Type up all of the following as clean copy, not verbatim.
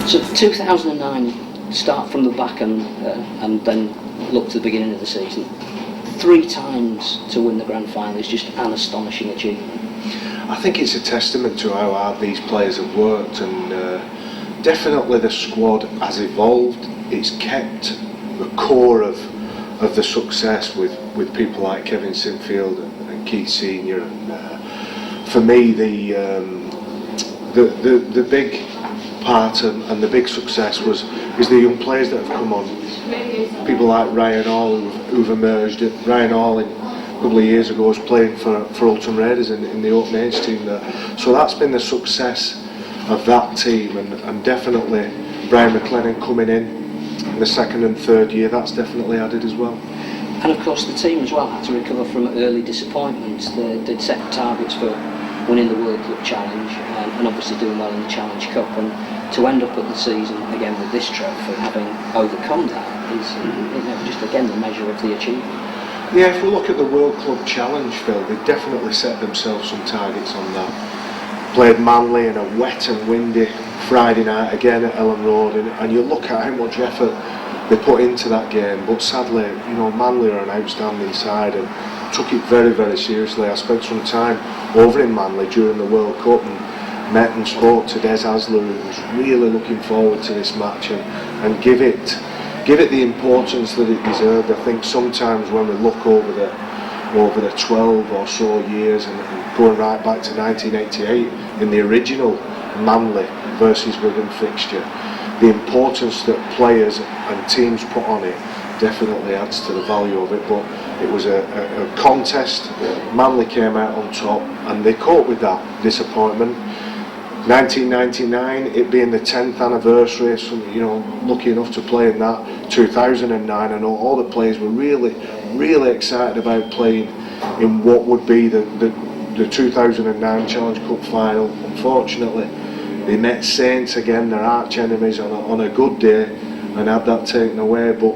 So 2009, start from the back and then look to the beginning of the season. 3 times to win the grand final is just an astonishing achievement. I think it's a testament to how hard these players have worked, and definitely the squad has evolved. It's kept the core of the success with people like Kevin Sinfield and Keith Senior, and for me the big part and the big success is the young players that have come on. People like Ryan Hall who've emerged. Ryan Hall a couple of years ago was playing for Ulton Raiders in the open age team there. So that's been the success of that team, and definitely Brian McLennan coming in the second and third year, that's definitely added as well. And of course the team as well had to recover from early disappointments. They'd set targets for winning the World Cup Challenge and obviously doing well in the Challenge Cup, and to end up at the season again with this trophy, having overcome that, is just again the measure of the achievement. Yeah, if we look at the World Club Challenge, Phil, they definitely set themselves some targets on that. Played Manly in a wet and windy Friday night again at Ellen Road, and you look at how much effort they put into that game, but sadly, Manly are an outstanding side and took it very, very seriously. I spent some time over in Manly during the World Cup and met and spoke to Des Hasler, who was really looking forward to this match and give it the importance that it deserved. I think sometimes when we look over the 12 or so years and going right back to 1988 in the original Manly versus Wigan fixture, the importance that players and teams put on it definitely adds to the value of it. But it was a contest. Manly came out on top and they coped with that disappointment. 1999, it being the 10th anniversary, so, lucky enough to play in that. 2009, I know all the players were really, really excited about playing in what would be the 2009 Challenge Cup final. Unfortunately, they met Saints again, their arch enemies, on a good day, and had that taken away. But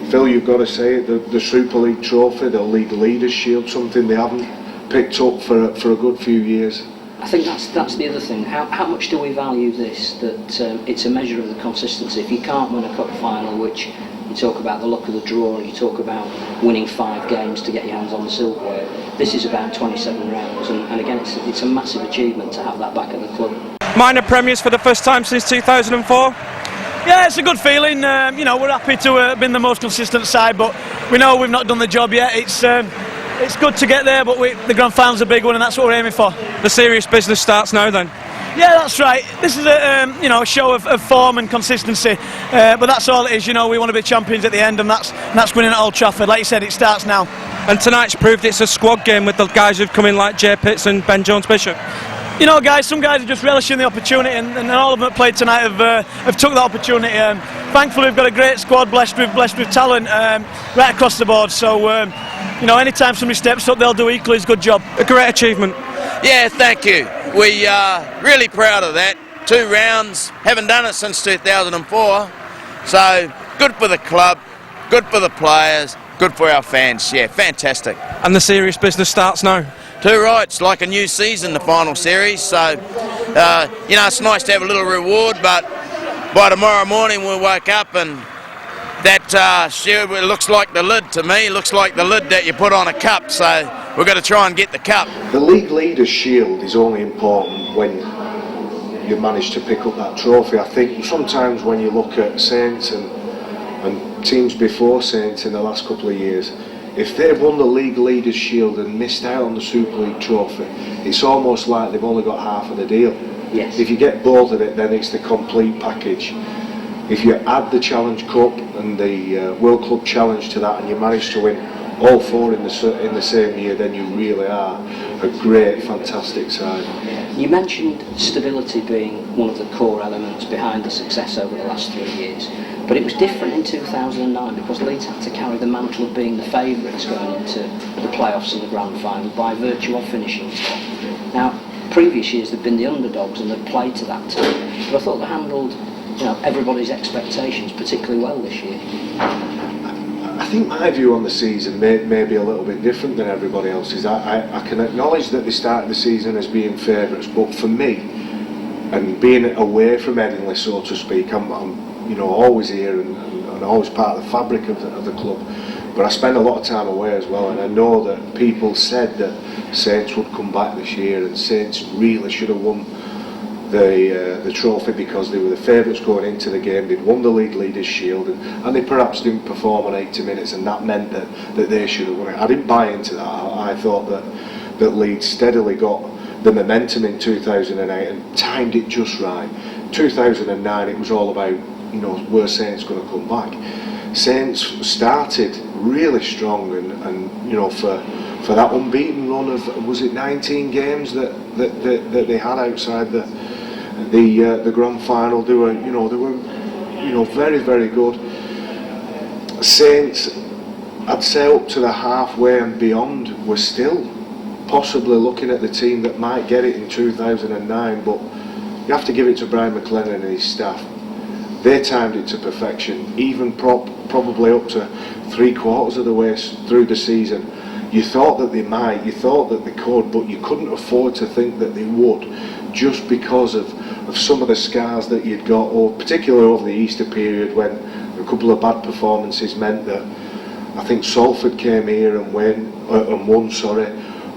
Phil, you've got to say it, the Super League trophy, the League Leaders Shield, something they haven't picked up for a good few years. I think that's the other thing. How much do we value this? That it's a measure of the consistency. If you can't win a cup final, which you talk about the luck of the draw, you talk about winning 5 games to get your hands on the silverware, this is about 27 rounds, and again it's a massive achievement to have that back at the club. Minor premiers for the first time since 2004? Yeah, it's a good feeling. We're happy to have been the most consistent side, but we know we've not done the job yet. It's good to get there, but the grand final's a big one, and that's what we're aiming for. The serious business starts now then? Yeah, that's right. This is a show of form and consistency, but that's all it is. We want to be champions at the end, and that's winning at Old Trafford. Like you said, it starts now. And tonight's proved it's a squad game with the guys who've come in like Jay Pitts and Ben Jones-Bishop. Some guys are just relishing the opportunity, and all of them that played tonight have took that opportunity. Thankfully, we've got a great squad, blessed with talent right across the board. So, anytime somebody steps up, they'll do equally as good job. A great achievement. Yeah, thank you. We are really proud of that. 2 rounds, haven't done it since 2004. So, good for the club, good for the players, good for our fans. Yeah, fantastic. And the serious business starts now? Too right, it's like a new season, the final series, so it's nice to have a little reward, but by tomorrow morning we'll wake up and that shield looks like the lid to me, looks like the lid that you put on a cup, so we've got to try and get the cup. The League Leaders Shield is only important when you manage to pick up that trophy. I think sometimes when you look at Saints and teams before Saints in the last couple of years, if they've won the League Leaders Shield and missed out on the Super League trophy, it's almost like they've only got half of the deal. Yes. If you get both of it, then it's the complete package. If you add the Challenge Cup and the World Club Challenge to that, and you manage to win all 4 in the same year, then you really are a great, fantastic side. You mentioned stability being one of the core elements behind the success over the last 3 years. But it was different in 2009 because Leeds had to carry the mantle of being the favourites going into the playoffs and the grand final by virtue of finishing top. Now, previous years they've been the underdogs and they've played to that team. But I thought they handled everybody's expectations particularly well this year. I think my view on the season may be a little bit different than everybody else's. I can acknowledge that they started the season as being favourites, but for me, and being away from Headingley, so to speak, I'm always here and always part of the fabric of the club. But I spend a lot of time away as well, and I know that people said that Saints would come back this year, and Saints really should have won the trophy because they were the favourites going into the game. They'd won the League Leaders' Shield, and they perhaps didn't perform on 80 minutes, and that meant that they should have won it. I didn't buy into that. I thought that Leeds steadily got the momentum in 2008 and timed it just right. 2009, it was all about, were Saints going to come back? Saints started really strong, and for that unbeaten run of, was it 19 games that they had outside the grand final, they were very, very good. Saints, I'd say up to the halfway and beyond, were still possibly looking at the team that might get it in 2009, but you have to give it to Brian McLennan and his staff. They timed it to perfection, even probably up to 3/4 of the way through the season. You thought that they might, you thought that they could, but you couldn't afford to think that they would, just because of some of the scars that you'd got, or particularly over the Easter period when a couple of bad performances meant that I think Salford came here and won.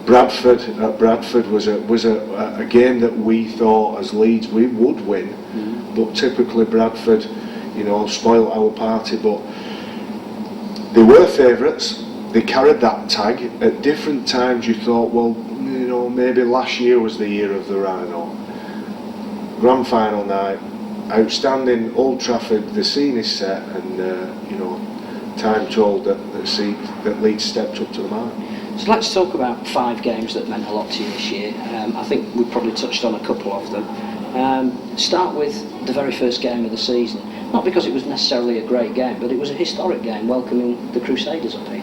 Bradford at Bradford was a game that we thought as Leeds we would win, but typically Bradford, spoiled our party. But they were favourites. They carried that tag. At different times you thought, well, maybe last year was the year of the Rhino. Grand final night, outstanding. Old Trafford, the scene is set, and time told that Leeds stepped up to the mark. So let's talk about 5 games that meant a lot to you this year. I think we probably touched on a couple of them. Start with the very first game of the season. Not because it was necessarily a great game, but it was a historic game welcoming the Crusaders up here.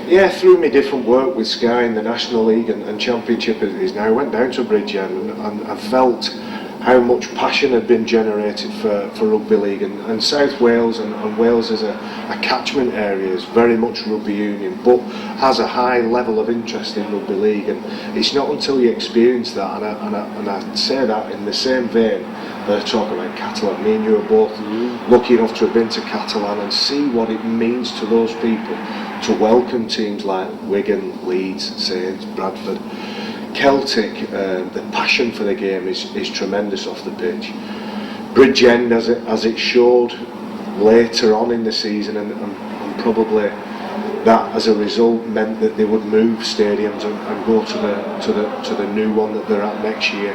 Yeah, through my different work with Sky in the National League and Championship it is now, I went down to Bridgend and I felt how much passion had been generated for rugby league, and South Wales and Wales as a catchment area is very much rugby union, but has a high level of interest in rugby league, and it's not until you experience that, and I say that in the same vein that I talk about Catalan. Me and you are both lucky enough to have been to Catalan and see what it means to those people to welcome teams like Wigan, Leeds, Saints, Bradford. Celtic, the passion for the game is tremendous off the pitch. Bridgend, as it showed later on in the season, and probably that as a result meant that they would move stadiums and go to the new one that they're at next year.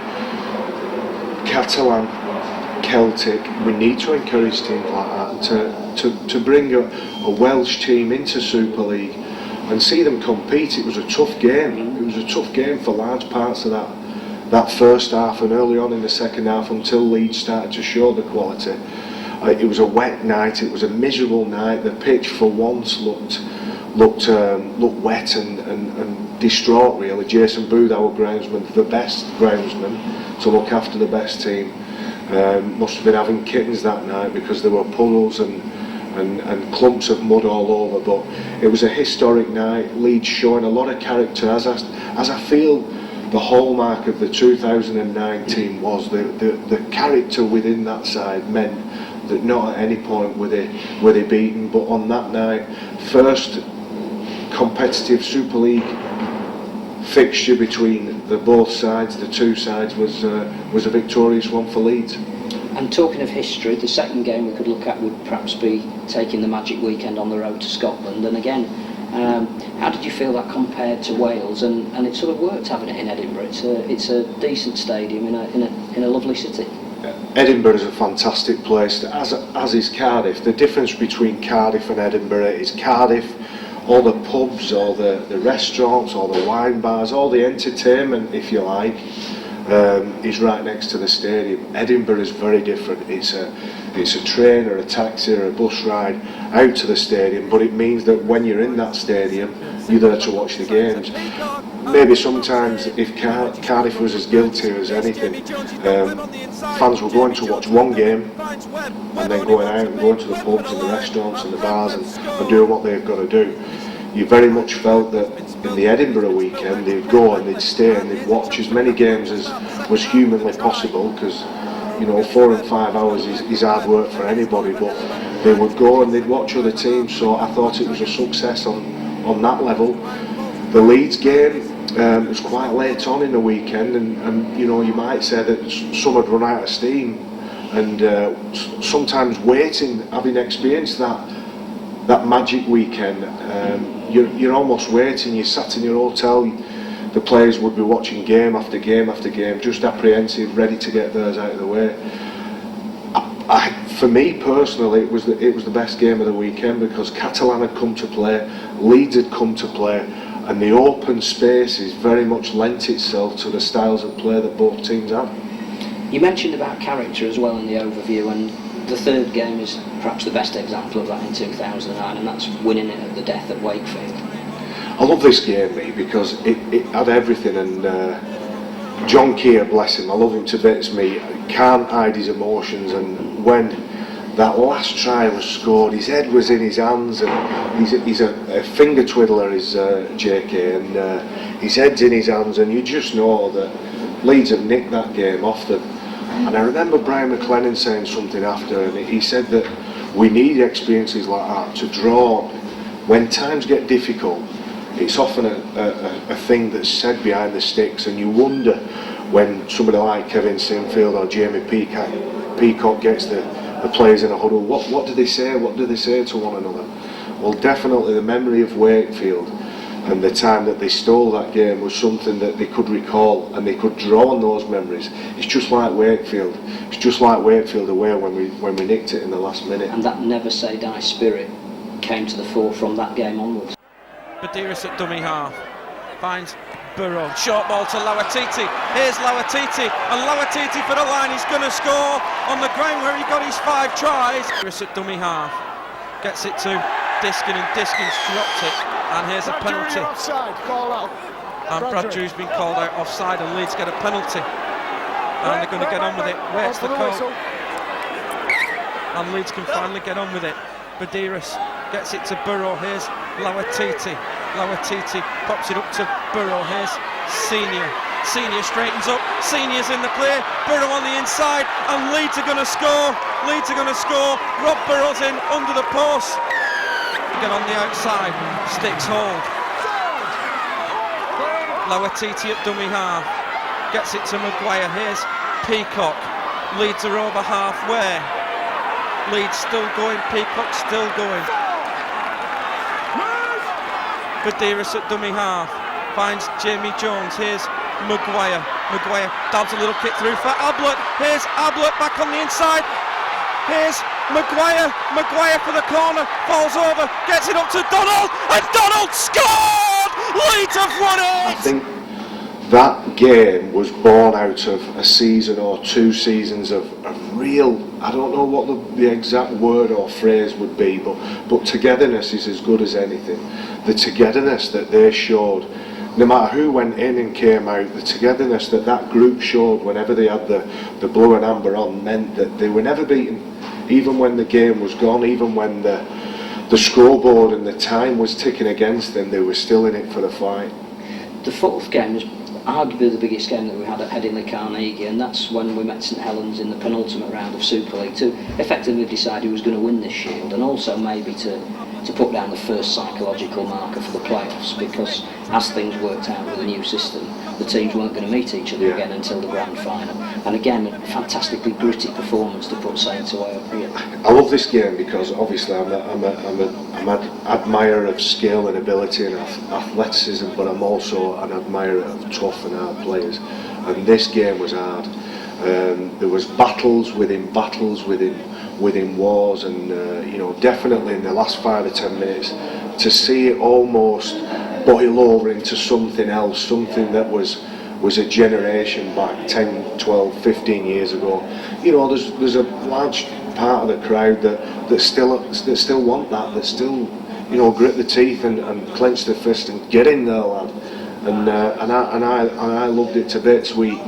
Catalan, Celtic, we need to encourage teams like that to bring a Welsh team into Super League and see them compete. It was a tough game. It was a tough game for large parts of that first half and early on in the second half until Leeds started to show the quality. It was a wet night. It was a miserable night. The pitch for once looked wet and distraught really. Jason Booth, our groundsman, the best groundsman to look after the best team, must have been having kittens that night because there were puddles and clumps of mud all over. But it was a historic night. Leeds showing a lot of character, as I feel the hallmark of the 2009 team was. The character within that side meant that not at any point were they beaten, but on that night, first competitive Super League fixture between the both sides, the two sides, was a victorious one for Leeds. And talking of history, the second game we could look at would perhaps be taking the Magic Weekend on the road to Scotland. And again, how did you feel that compared to Wales? And it sort of worked having it in Edinburgh. It's a decent stadium in a lovely city. Edinburgh is a fantastic place, as is Cardiff. The difference between Cardiff and Edinburgh is Cardiff, all the pubs, all the restaurants, all the wine bars, all the entertainment, if you like, is right next to the stadium. Edinburgh is very different. It's a train or a taxi or a bus ride out to the stadium, but it means that when you're in that stadium, you're there to watch the games. Maybe sometimes if Cardiff was as guilty as anything, fans were going to watch one game and then going out and going to the pubs and the restaurants and the bars and doing what they've got to do. You very much felt that in the Edinburgh weekend they'd go and they'd stay and they'd watch as many games as was humanly possible, because you know, 4 and 5 hours is hard work for anybody, but they would go and they'd watch other teams, so I thought it was a success on that level. The Leeds game was quite late on in the weekend, and you know, you might say that some had run out of steam, and sometimes waiting, having experienced that magic weekend, you're almost waiting. You sat in your hotel, the players would be watching game after game after game, just apprehensive, ready to get theirs out of the way. For me personally, it was the best game of the weekend, because Catalan had come to play, Leeds had come to play, and the open spaces very much lent itself to the styles of play that both teams have. You mentioned about character as well in the overview, and the third game is perhaps the best example of that in 2009, and that's winning it at the death at Wakefield. I love this game, mate, because it had everything, and John Keir, bless him, I love him to bits, mate, can't hide his emotions, and when that last try was scored, his head was in his hands, and he's a finger twiddler, is JK, and his head's in his hands, and you just know that Leeds have nicked that game off them. And I remember Brian McLennan saying something after, and he said that we need experiences like that to draw on. When times get difficult, it's often a thing that's said behind the sticks, and you wonder when somebody like Kevin Sinfield or Jamie Peacock gets the players in a huddle, what do they say? What do they say to one another? Well, definitely the memory of Wakefield and the time that they stole that game was something that they could recall, and they could draw on those memories. It's just like Wakefield. It's just like Wakefield away when we nicked it in the last minute. And that never say die spirit came to the fore from that game onwards. Badiris at dummy half finds Burrow, short ball to Lawatiti. Here's Lawatiti, and Lawatiti for the line. He's going to score on the ground where he got his 5 tries. Badiris at dummy half gets it to Diskin, and Diskin's dropped it, and here's a penalty. And Brad Drew's been called out offside, and Leeds get a penalty, and they're going to get on with it. Waits the call, and Leeds can finally get on with it. Badiris gets it to Burrow. Here's Lawatiti. Lawatiti pops it up to Burrow. Here's Senior. Senior straightens up. Senior's in the clear. Burrow on the inside, and Leeds are going to score. Leeds are going to score. Rob Burrow's in under the post. Get on the outside. Sticks hold. Lawatiti at dummy half. Gets it to Maguire. Here's Peacock. Leeds are over halfway. Leeds still going, Peacock still going. Badiris at dummy half finds Jamie Jones. Here's Maguire. Maguire dabs a little kick through for Ablett. Here's Ablett back on the inside. Here's Maguire. Maguire for the corner, falls over, gets it up to Donald, and Donald scored! Leeds have won it! I think that game was born out of a season or 2 seasons of real, I don't know what the exact word or phrase would be, but togetherness is as good as anything. The togetherness that they showed, no matter who went in and came out, the togetherness that group showed whenever they had the blue and amber on meant that they were never beaten, even when the game was gone, even when the scoreboard and the time was ticking against them, they were still in it for the fight. The 4th game was arguably the biggest game that we had at Headingley Carnegie, and that's when we met St Helens in the penultimate round of Super League to effectively decide who was going to win this Shield, and also maybe to put down the first psychological marker for the playoffs, because as things worked out with the new system, the teams weren't going to meet each other again until the grand final. And again, a fantastically gritty performance to put Saints away up here. I love this game because obviously I'm an admirer of skill and ability and athleticism, but I'm also an admirer of tough and hard players. And this game was hard. There was battles within wars, and you know, definitely in the last 5 or 10 minutes, to see it almost boil over into something else, something that was a generation back 10, 12, 15 years ago. You know, there's a large part of the crowd that still want that still, you know, grit the teeth and clench the fist and get in there, lad. And I loved it to bits. We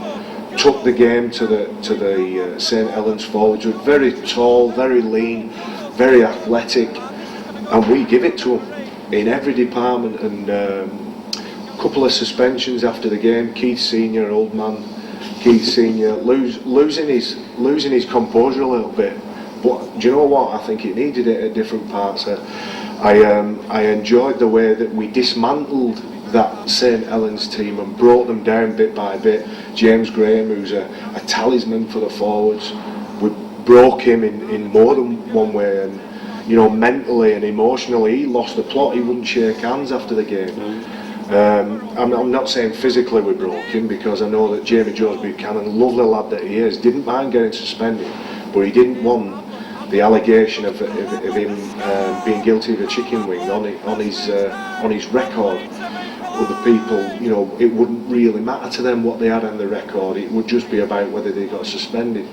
took the game to the St Helens forwards, which were very tall, very lean, very athletic, and we give it to them in every department. And a couple of suspensions after the game. Keith Senior, old man, Keith Senior losing his composure a little bit. But do you know what? I think it needed it at different parts. I enjoyed the way that we dismantled that St Helens team and brought them down bit by bit. James Graham, who's a talisman for the forwards, we broke him in more than one way, and you know, mentally and emotionally he lost the plot. He wouldn't shake hands after the game. I'm not saying physically we broke him, because I know that Jamie Jones Buchanan, lovely lad that he is, didn't mind getting suspended, but he didn't want the allegation of him being guilty of a chicken wing on his record. Other people, you know, it wouldn't really matter to them what they had on the record. It would just be about whether they got suspended.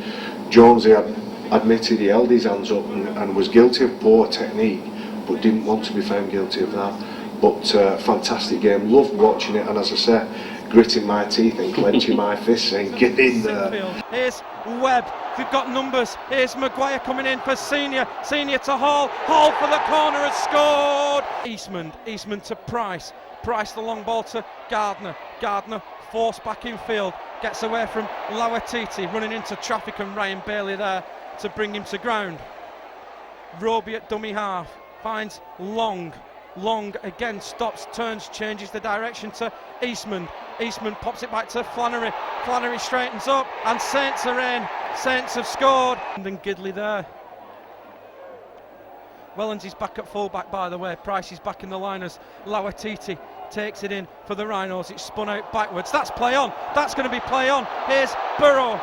Jonesy had admitted he held his hands up and was guilty of poor technique, but didn't want to be found guilty of that. But fantastic game, loved watching it, and as I said, gritting my teeth and clenching my fists saying, get in there. Here's Webb, we've got numbers. Here's Maguire coming in for Senior to Hall. Hall for the corner, has scored. Eastman to Price the long ball to Gardner forced back in field, gets away from Lauatiti, running into traffic, and Ryan Bailey there to bring him to ground. Roby at dummy half, finds Long again, stops, turns, changes the direction to Eastman pops it back to Flannery straightens up, and Saints are in. Saints have scored. And then Gidley there. Wellens is back at fullback, by the way. Price is back in the liners. Lauatiti takes it in for the Rhinos. It's spun out backwards. That's play on. That's going to be play on. Here's Burrow,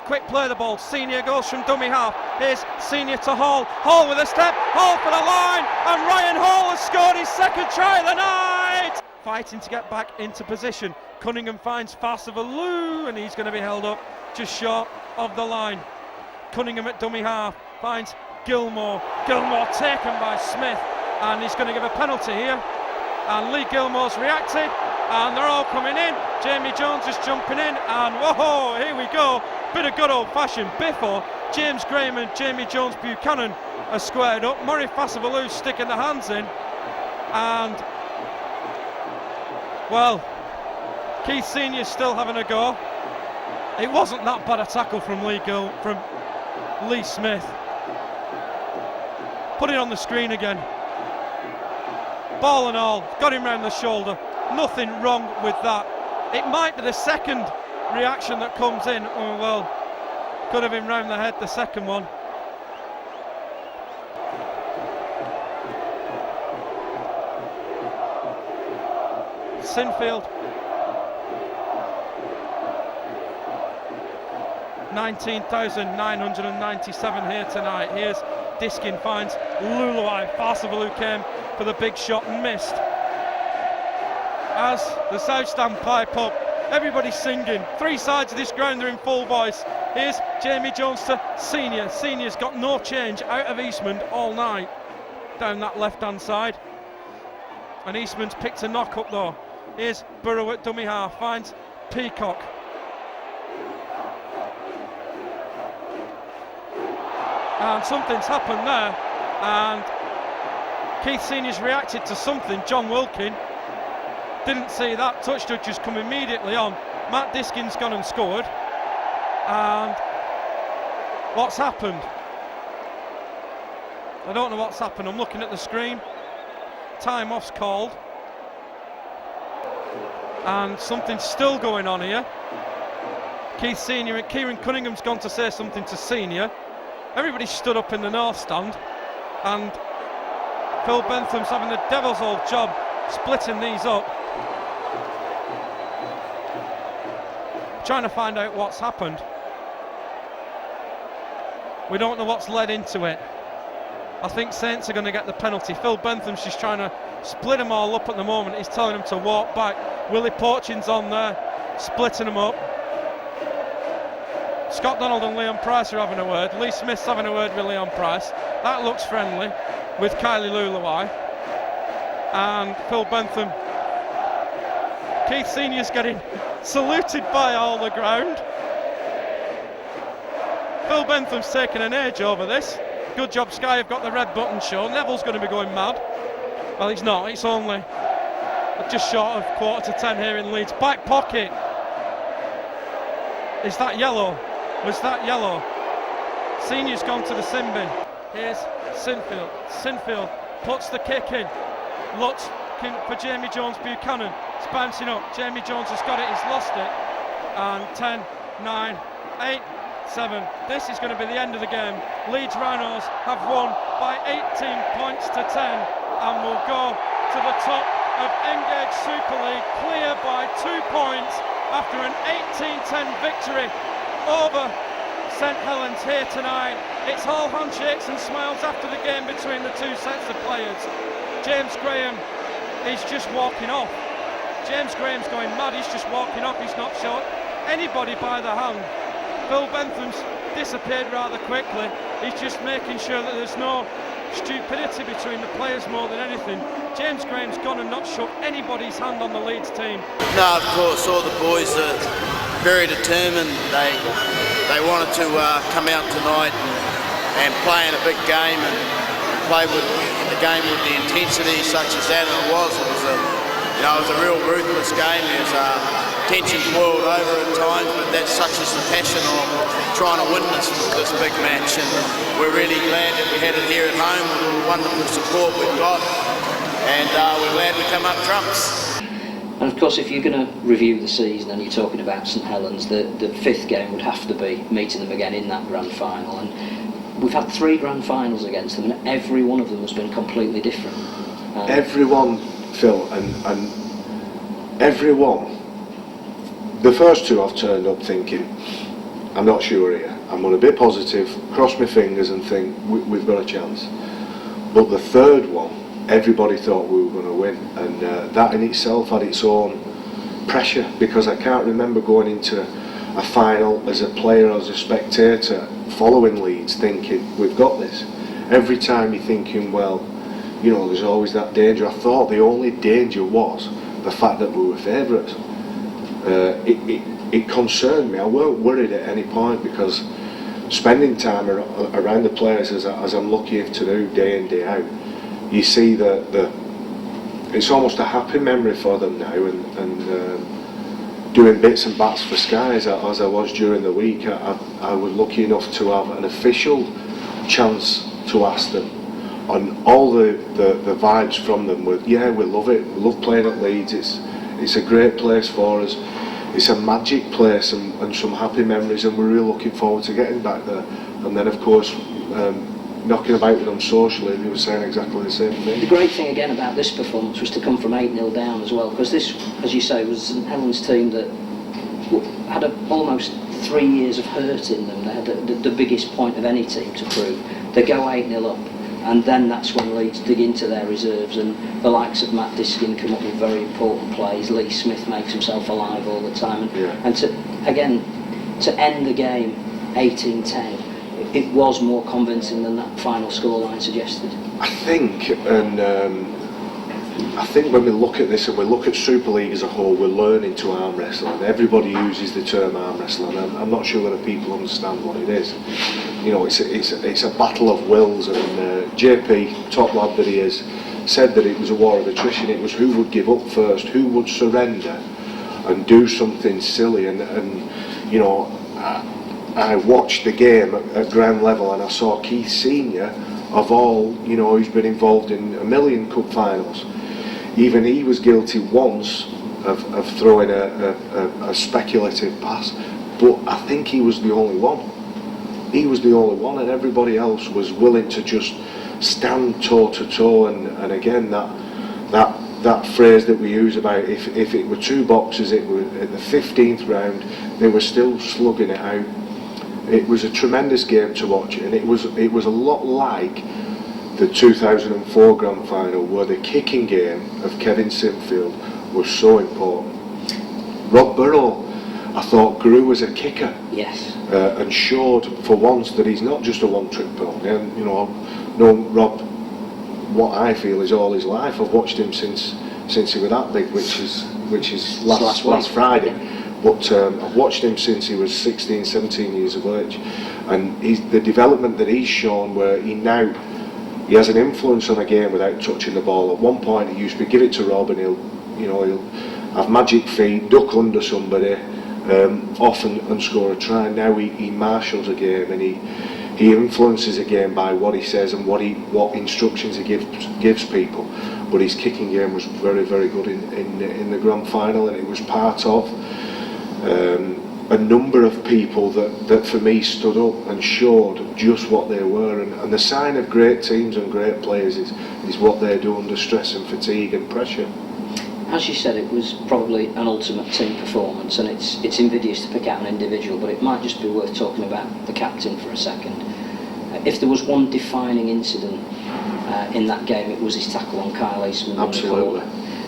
quick play the ball. Senior goes from dummy half. Here's Senior to Hall. Hall with a step. Hall for the line. And Ryan Hall has scored his second try of the night. Fighting to get back into position. Cunningham finds Farsavalu, and he's going to be held up just short of the line. Cunningham at dummy half finds Gilmore taken by Smith, and he's going to give a penalty here. And Lee Gilmore's reacted, and they're all coming in. Jamie Jones is jumping in, and whoa, here we go. Bit of good old-fashioned biffo. James Graham and Jamie Jones Buchanan are squared up. Murray Farsavalu sticking the hands in, and well, Keith Senior's still having a go. It wasn't that bad a tackle from Lee Smith. Put it on the screen again. Ball and all, got him round the shoulder. Nothing wrong with that. It might be the second reaction that comes in. Oh well, could have been round the head, the second one. Sinfield. 19,997 here tonight. Here's Diskin, finds Luluai. Farsavalu came for the big shot and missed. As the South Stand pipe up, everybody's singing. Three sides of this ground are in full voice. Here's Jamie Jones to Senior. Senior's got no change out of Eastman all night down that left hand side, and Eastman's picked a knock up though. Here's Burrow at dummy half, finds Peacock. And something's happened there, and Keith Senior's reacted to something. John Wilkin didn't see that. Touch judges come immediately on. Matt Diskin's gone and scored, and what's happened? I don't know what's happened. I'm looking at the screen. Time off's called, and something's still going on here. Keith Senior and Kieran Cunningham's gone to say something to Senior. Everybody stood up in the north stand, and Phil Bentham's having the devil's old job splitting these up, trying to find out what's happened. We don't know what's led into it. I think Saints are going to get the penalty. Phil Bentham's just trying to split them all up at the moment. He's telling them to walk back. Willie Porchin's on there, splitting them up. Scott Donald and Leon Price are having a word. Lee Smith's having a word with Leon Price. That looks friendly with Kylie Luluai. And Phil Bentham. Keith Senior's getting saluted by all the ground. Phil Bentham's taking an age over this. Good job Sky have got the red button show. Neville's going to be going mad. Well, he's not. It's only just short of 9:45 here in Leeds. Back pocket. Is that yellow? Was that yellow? Senior's gone to the sin bin. Here's Sinfield. Sinfield puts the kick in. Looks for Jamie Jones Buchanan. It's bouncing up. Jamie Jones has got it. He's lost it. And 10, 9, 8, 7. This is going to be the end of the game. Leeds Rhinos have won by 18 points to 10 and will go to the top of Engage Super League, clear by 2 points after an 18-10 victory over St Helens here tonight. It's all handshakes and smiles after the game between the two sets of players. James Graham is just walking off. James Graham's going mad, he's just walking off, he's not shot anybody by the hand. Phil Bentham's disappeared rather quickly, he's just making sure that there's no stupidity between the players more than anything. James Graham's gone and not shook anybody's hand on the Leeds team. No, of course, all the boys are very determined. They wanted to come out tonight and play in a big game and play with the game with the intensity such as that, and it was a real ruthless game. There's tensions boiled over at times, but that's such is the passion of trying to win this big match, and we're really glad that we had it here at home with all the wonderful support we've got, and we're glad we come up trumps. And of course, if you're going to review the season and you're talking about St Helens, the fifth game would have to be meeting them again in that grand final. And we've had 3 grand finals against them, and every one of them has been completely different. Everyone, Phil, and everyone. The first 2 I've turned up thinking, I'm not sure here. I'm going to be positive, cross my fingers and think we've got a chance. But the third one, everybody thought we were going to win, and that in itself had its own pressure, because I can't remember going into a final as a player or as a spectator following Leeds thinking we've got this. Every time you're thinking, well, you know, there's always that danger. I thought the only danger was the fact that we were favourites. It concerned me. I weren't worried at any point, because spending time around the players as I'm lucky to do day in, day out, you see that it's almost a happy memory for them now, and doing bits and bats for Sky as I was during the week. I was lucky enough to have an official chance to ask them, and all the vibes from them were, yeah, we love it, we love playing at Leeds, it's a great place for us, it's a magic place, and some happy memories, and we're really looking forward to getting back there. And then of course, knocking about with them socially, they were saying exactly the same thing. The great thing again about this performance was to come from 8-0 down as well, because this, as you say, was St Helens team that had almost 3 years of hurt in them. They had the biggest point of any team to prove. They go 8-0 up, and then that's when Leeds dig into their reserves, and the likes of Matt Diskin come up with very important plays. Lee Smith makes himself alive all the time, and to end the game 18-10, it was more convincing than that final scoreline suggested. I think when we look at this and we look at Super League as a whole, we're learning to arm wrestle, and everybody uses the term arm wrestling. I'm not sure whether people understand what it is. You know, it's a battle of wills, and JP, top lad that he is, said that it was a war of attrition. It was who would give up first, who would surrender and do something silly, and you know, I watched the game at ground level, and I saw Keith Senior, of all, you know, who's been involved in a million cup finals. Even he was guilty once of throwing a speculative pass, but I think he was the only one. He was the only one, and everybody else was willing to just stand toe to toe. And again, that phrase that we use about if it were 2 boxes, it were at the 15th round, they were still slugging it out. It was a tremendous game to watch, and it was a lot like the 2004 grand final, where the kicking game of Kevin Sinfield was so important. Rob Burrow, I thought, grew as a kicker. Yes. And showed for once that he's not just a one-trick pony. And you know, I've known Rob, what I feel is all his life. I've watched him since he was that big, which is last Friday. But I've watched him since he was 16, 17 years of age, and the development that he's shown, where he has an influence on a game without touching the ball. At one point he used to give it to Rob, and he'll have magic feet, duck under somebody, off and score a try. Now he marshals a game, and he influences a game by what he says and what instructions he gives people. But his kicking game was very, very good in the grand final, and it was part of a number of people that for me stood up and showed just what they were, and the sign of great teams and great players is what they do under stress and fatigue and pressure. As you said, it was probably an ultimate team performance, and it's invidious to pick out an individual, but it might just be worth talking about the captain for a second. If there was one defining incident in that game, it was his tackle on Kyle Eastman. Absolutely.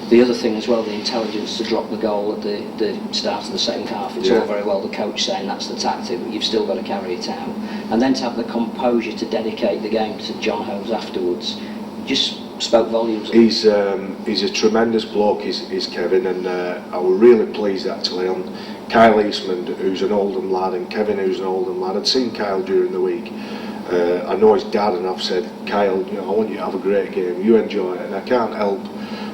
The other thing as well, the intelligence to drop the goal at the start of the second half. It's all very well the coach saying that's the tactic, but you've still got to carry it out. And then to have the composure to dedicate the game to John Hoves afterwards, just spoke volumes. He's a tremendous bloke, is Kevin, and I was really pleased actually on Kyle Eastman, who's an Oldham lad, and Kevin, who's an Oldham lad. I'd seen Kyle during the week. I know his dad, and I've said, Kyle, I want you to have a great game, you enjoy it, and I can't help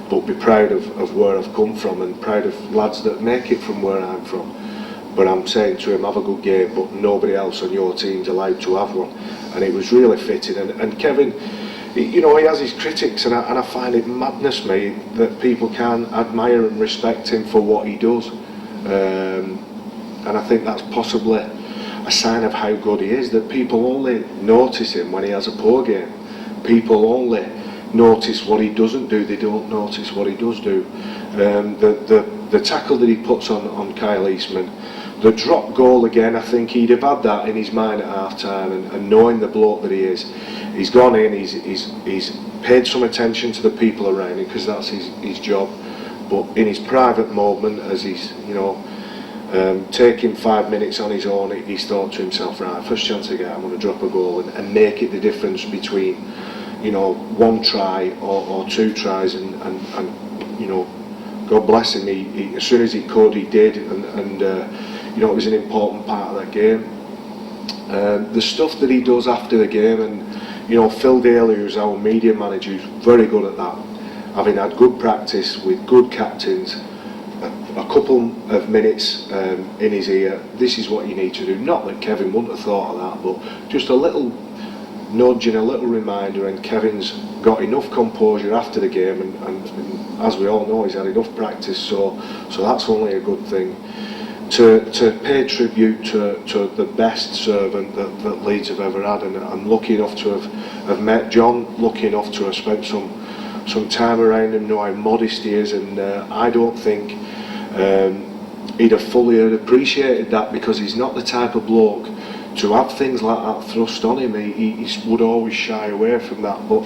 but be proud of where I've come from, and proud of lads that make it from where I'm from. But I'm saying to him, have a good game, but nobody else on your team's allowed to have one. And it was really fitting. And Kevin, he has his critics, and I find it madness, mate, that people can admire and respect him for what he does. And I think that's possibly a sign of how good he is, that people only notice him when he has a poor game. People only notice what he doesn't do, they don't notice what he does do. The tackle that he puts on Kyle Eastman, the drop goal again, I think he'd have had that in his mind at half time, and knowing the bloke that he is, he's gone in, he's paid some attention to the people around him, because that's his job. But in his private moment, as he's taking 5 minutes on his own, he's thought to himself, right, first chance I get, I'm going to drop a goal and make it the difference between one try or two tries, and God bless him, he as soon as he could, he did, and it was an important part of that game. The stuff that he does after the game, and Phil Daly, who's our media manager, who's very good at that, having had good practice with good captains, a couple of minutes in his ear, this is what you need to do. Not that Kevin wouldn't have thought of that, but just a little nudge and a little reminder, and Kevin's got enough composure after the game, and as we all know, he's had enough practice, so that's only a good thing. To pay tribute to the best servant that Leeds have ever had, and I'm lucky enough to have met John, lucky enough to have spent some time around him, know how modest he is, and I don't think he'd have fully appreciated that, because he's not the type of bloke to have things like that thrust on him. He would always shy away from that, but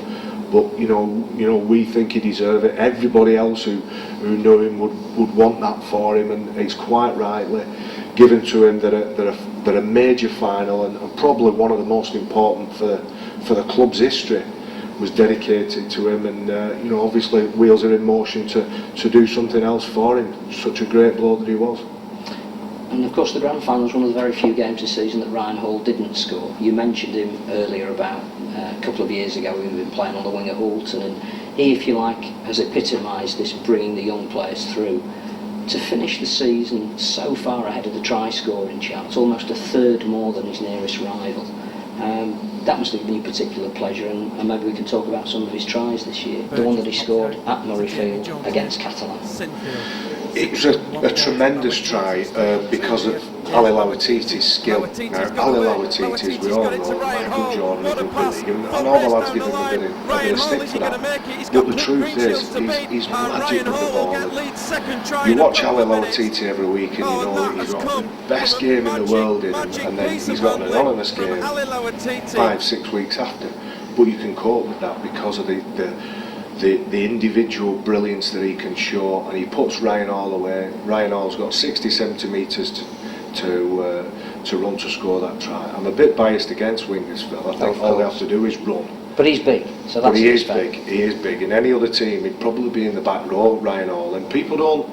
we think he deserves it. Everybody else who knew him would want that for him, and it's quite rightly given to him that a major final, and probably one of the most important for the club's history, was dedicated to him, and obviously wheels are in motion to do something else for him. Such a great bloke that he was. And of course the grand final was one of the very few games this season that Ryan Hall didn't score. You mentioned him earlier about a couple of years ago we were playing on the wing at Alton, and he, if you like, has epitomised this bringing the young players through. To finish the season so far ahead of the try scoring chart, almost a third more than his nearest rival, that must have been a particular pleasure, and maybe we can talk about some of his tries this year. The one that he scored at Murrayfield against Catalan. It was a tremendous try because of Ali Lawatiti's skill. Now, Ali Lawatiti, as we all know, Michael Jordan, and all the lads give him a bit of stick for that. But the truth is, he's magic with the ball. You watch Ali Lawatiti every week, and you know that he's got the best game in the world in, and then he's got an anonymous game 5-6 weeks after. But you can cope with that because of the individual brilliance that he can show, and he puts Ryan Hall away. Ryan Hall's got 60-70 metres to run to score that try. I'm a bit biased against wingers, Phil. I think all they have to do is run. But he's big, so that's. But he is big. He is big. In any other team, he'd probably be in the back row, Ryan Hall. And people don't.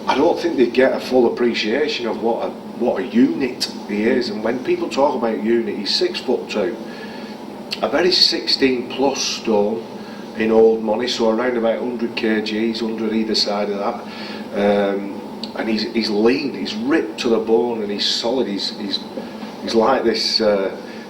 I don't think they get a full appreciation of what a unit he is. And when people talk about unit, he's 6'2", a very 16+ stone. In old money, so around about 100 kgs, 100 either side of that. and he's lean, he's ripped to the bone, and he's solid. He's like this.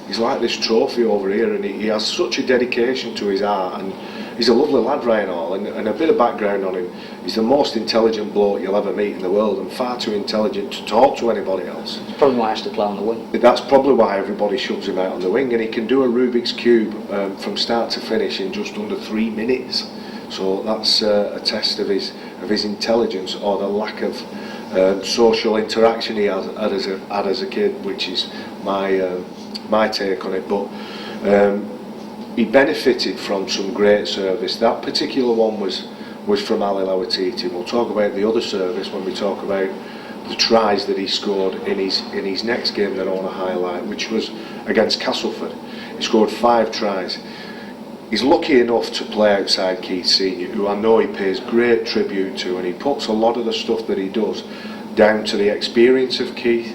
He's like this trophy over here, and he has such a dedication to his art, and he's a lovely lad, Ryan Hall. And a bit of background on him: he's the most intelligent bloke you'll ever meet in the world, and far too intelligent to talk to anybody else. It's probably why he has to play on the wing. That's probably why everybody shoves him out on the wing, and he can do a Rubik's Cube from start to finish in just under 3 minutes. So that's a test of his intelligence, or the lack of social interaction he had as a kid, which is my take on it. But he benefited from some great service. That particular one was from Ali Lawatiti. We'll talk about the other service when we talk about the tries that he scored in his next game that I want to highlight, which was against Castleford. He scored 5 tries. He's lucky enough to play outside Keith Senior, who I know he pays great tribute to, and he puts a lot of the stuff that he does down to the experience of Keith,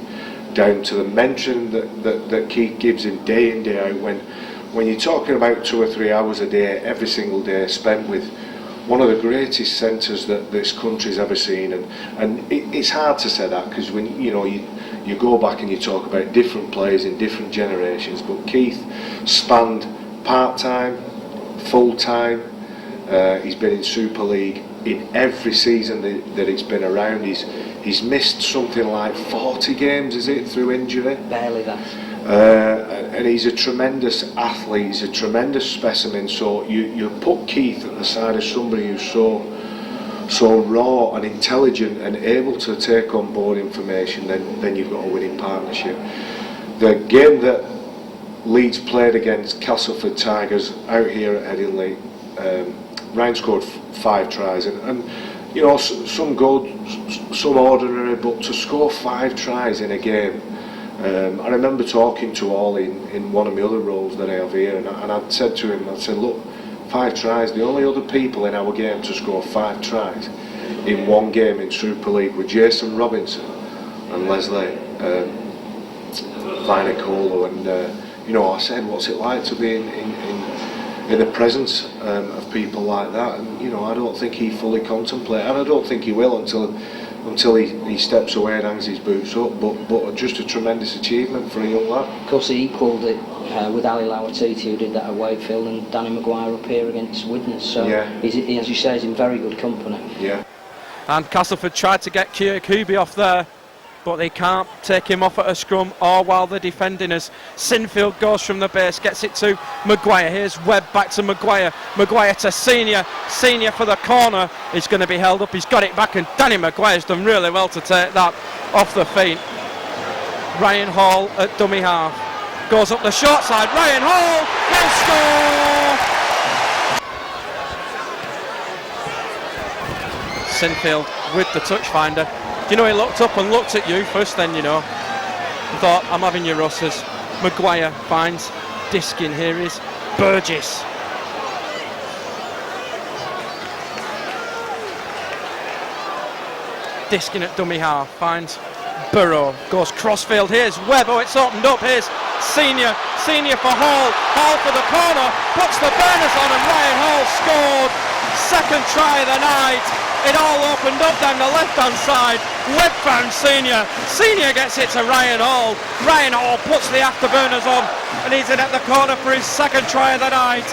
down to the mentoring that Keith gives him day in, day out. When you're talking about 2 or 3 hours a day, every single day, spent with one of the greatest centres that this country's ever seen, and it's hard to say that, because when you go back and you talk about different players in different generations, but Keith spanned part-time, full-time. He's been in Super League in every season that he's been around. He's missed something like 40 games, is it, through injury? Barely that. And he's a tremendous athlete, he's a tremendous specimen. So you put Keith at the side of somebody who's so raw and intelligent and able to take on board information, then you've got a winning partnership. The game that Leeds played against Castleford Tigers out here at Headingley, Ryan scored 5 tries, and some good, some ordinary, but to score 5 tries in a game. I remember talking to Ollie in one of my other roles that I have here, and I'd said to him, look, 5 tries, the only other people in our game to score 5 tries in one game in Super League were Jason Robinson and Leslie Vinacolo, and I said, what's it like to be in the presence of people like that? And I don't think he fully contemplated, and I don't think he will until he steps away and hangs his boots up. But just a tremendous achievement for a young lad. Of course, he equalled it with Ali Lawatiti, who did that at Wakefield, and Danny Maguire up here against Widnes. So he, as you say, he's in very good company. Yeah. And Castleford tried to get Kubi off there, but they can't take him off at a scrum or while they're defending us. Sinfield goes from the base, gets it to Maguire. Here's Webb back to Maguire. Maguire to Senior. Senior for the corner. He's going to be held up. He's got it back, and Danny Maguire's done really well to take that off the feet. Ryan Hall at dummy half. Goes up the short side. Ryan Hall will score! Sinfield with the touch finder. He looked up and looked at you first, then thought, I'm having your Russes. Maguire finds Diskin. Here is Burgess. Diskin at dummy half finds Burrow, goes crossfield. Here's Webb. Oh, it's opened up. Here's Senior for Hall. Hall for the corner, puts the burners on, and Ryan Hall scored. Second try of the night. It all opened up down the left-hand side. Webb found Senior. Senior gets it to Ryan Hall. Ryan Hall puts the afterburners on, and he's in at the corner for his second try of the night.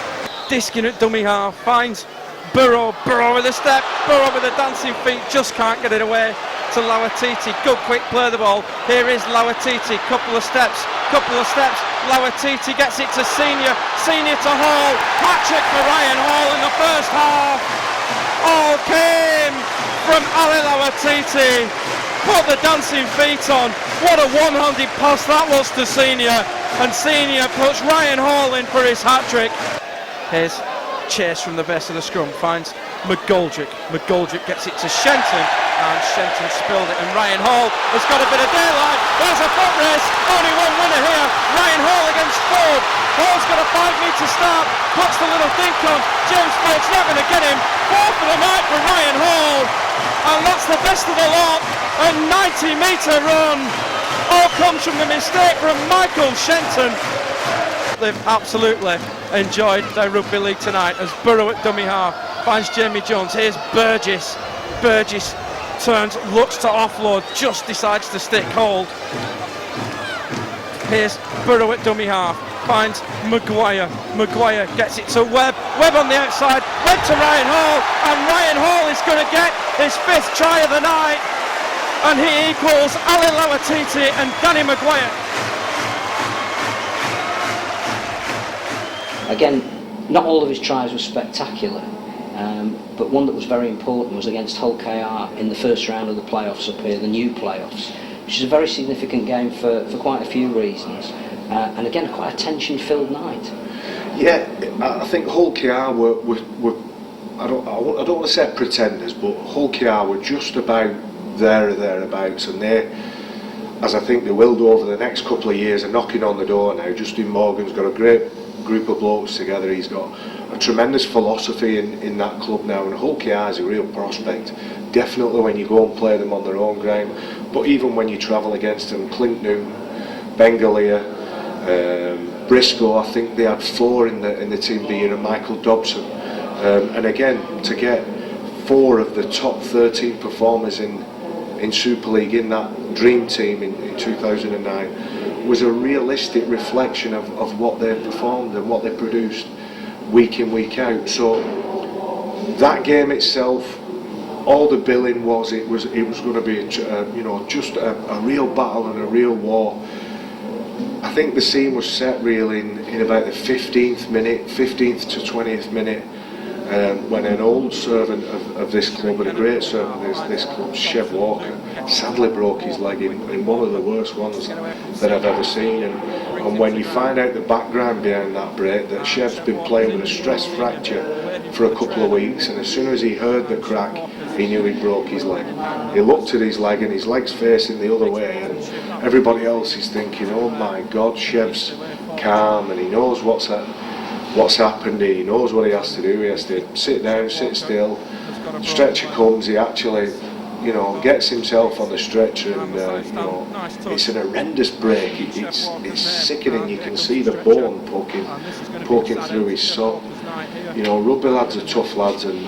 Diskin at dummy half finds Burrow. Burrow with a step. Burrow with the dancing feet. Just can't get it away to Lawatiti. Good quick play of the ball. Here is Lawatiti. Couple of steps. Lawatiti gets it to Senior. Senior to Hall. Hat-trick for Ryan Hall in the first half. All came from Ali Lawatiti. Put the dancing feet on. What a one-handed pass that was to Senior. And Senior puts Ryan Hall in for his hat-trick. Here's Chase from the base of the scrum. Finds McGoldrick. McGoldrick gets it to Shenton. And Shenton spilled it. And Ryan Hall has got a bit of daylight. There's a foot race. Only one winner here. Ryan Hall against Ford. Hall's got a 5-metre start. Puts the little dink on. James Ford's not going to get him. 4th for the night for Ryan Hall. And that's the best of the lot. A 90-metre run. All comes from the mistake from Michael Shenton. They've absolutely enjoyed their rugby league tonight as Burrow at dummy half finds Jamie Jones. Here's Burgess. Burgess turns, looks to offload, just decides to stick hold. Here's Burrow at dummy half, finds Maguire. Maguire gets it to Webb. Webb on the outside, Webb to Ryan Hall, and Ryan Hall is going to get his 5th try of the night, and he equals Ali Lawatiti and Danny Maguire. Again, not all of his tries were spectacular, but one that was very important was against Hull KR in the first round of the playoffs up here, the new playoffs, which is a very significant game for quite a few reasons, and again quite a tension-filled night. Yeah, I think Hull KR were I don't want to say pretenders, but Hull KR were just about there or thereabouts, and they, as I think they will do over the next couple of years, are knocking on the door now. Justin Morgan's got a great group of blokes together. He's got a tremendous philosophy in that club now, and Hull KR is a real prospect. Definitely when you go and play them on their own ground, but even when you travel against them, Clint Newton, Bengalia, Briscoe, I think they had 4 in the team B, and Michael Dobson, and again to get 4 of the top 13 performers in Super League in that dream team in 2009 was a realistic reflection of what they performed and what they produced week in, week out. So that game itself, all the billing was it was going to be just a real battle and a real war. I think the scene was set really in about the 15th to 20th minute, when an old servant of this club and a great servant of this club, Chev Walker, sadly broke his leg in one of the worst ones that I've ever seen. And when you find out the background behind that break, that Chev's been playing with a stress fracture for a couple of weeks, and as soon as he heard the crack, he knew he broke his leg. He looked at his leg, and his leg's facing the other way, and everybody else is thinking, oh my God, Chev's calm, and he knows what's happened, he knows what he has to do. He has to sit down, sit still. Stretcher comes, he actually gets himself on the stretcher, and it's an horrendous break. It's sickening. You can see the bone poking through his sock. Rugby lads are tough lads, and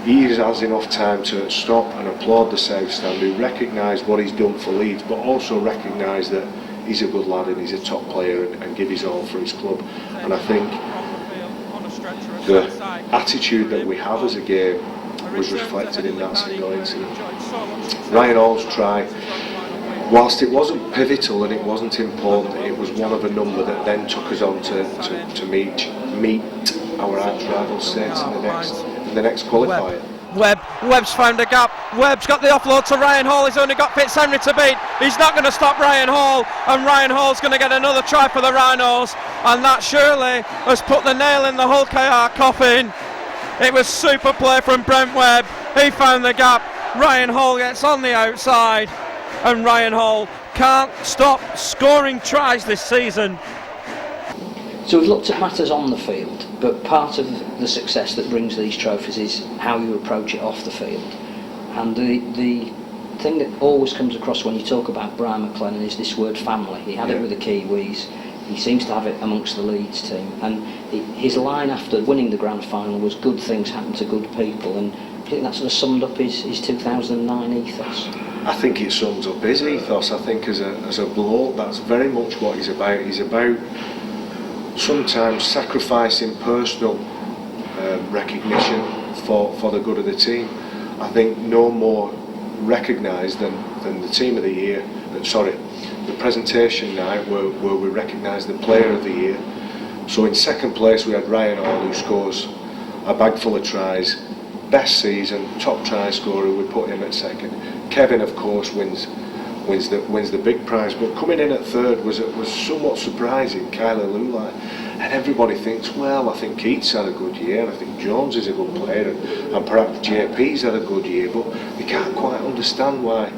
he has enough time to stop and applaud the South Stand, who recognise what he's done for Leeds, but also recognise that he's a good lad and he's a top player, and give his all for his club. And I think the attitude that we have as a game was reflected in that single incident. Ryan Hall's try, whilst it wasn't pivotal and it wasn't important, it was one of a number that then took us on to meet our arch rival Saints in the next qualifier. Webb's found a gap. Webb's got the offload to Ryan Hall. He's only got Fitzhenry to beat. He's not going to stop Ryan Hall, and Ryan Hall's going to get another try for the Rhinos, and that surely has put the nail in the Hull KR coffin. It was super play from Brent Webb. He found the gap. Ryan Hall gets on the outside, and Ryan Hall can't stop scoring tries this season. So we've looked at matters on the field, but part of the success that brings these trophies is how you approach it off the field. And the thing that always comes across when you talk about Brian McLennan is this word family. He had it with the Kiwis, he seems to have it amongst the Leeds team, and his line after winning the grand final was good things happen to good people, and I think that sort of summed up his 2009 ethos. I think it sums up his ethos. I think as a bloke, that's very much what he's about. He's about sometimes sacrificing personal recognition for the good of the team. I think no more recognised than the team of the year, the presentation night where we recognised the player of the year. So in second place we had Ryan Hall, who scores a bag full of tries, best season, top try scorer, we put him at second. Kevin of course wins the big prize, but coming in at third was somewhat surprising, Kyler Lulai. And everybody thinks, well, I think Keats had a good year, and I think Jones is a good player, and perhaps JP's had a good year, but they can't quite understand why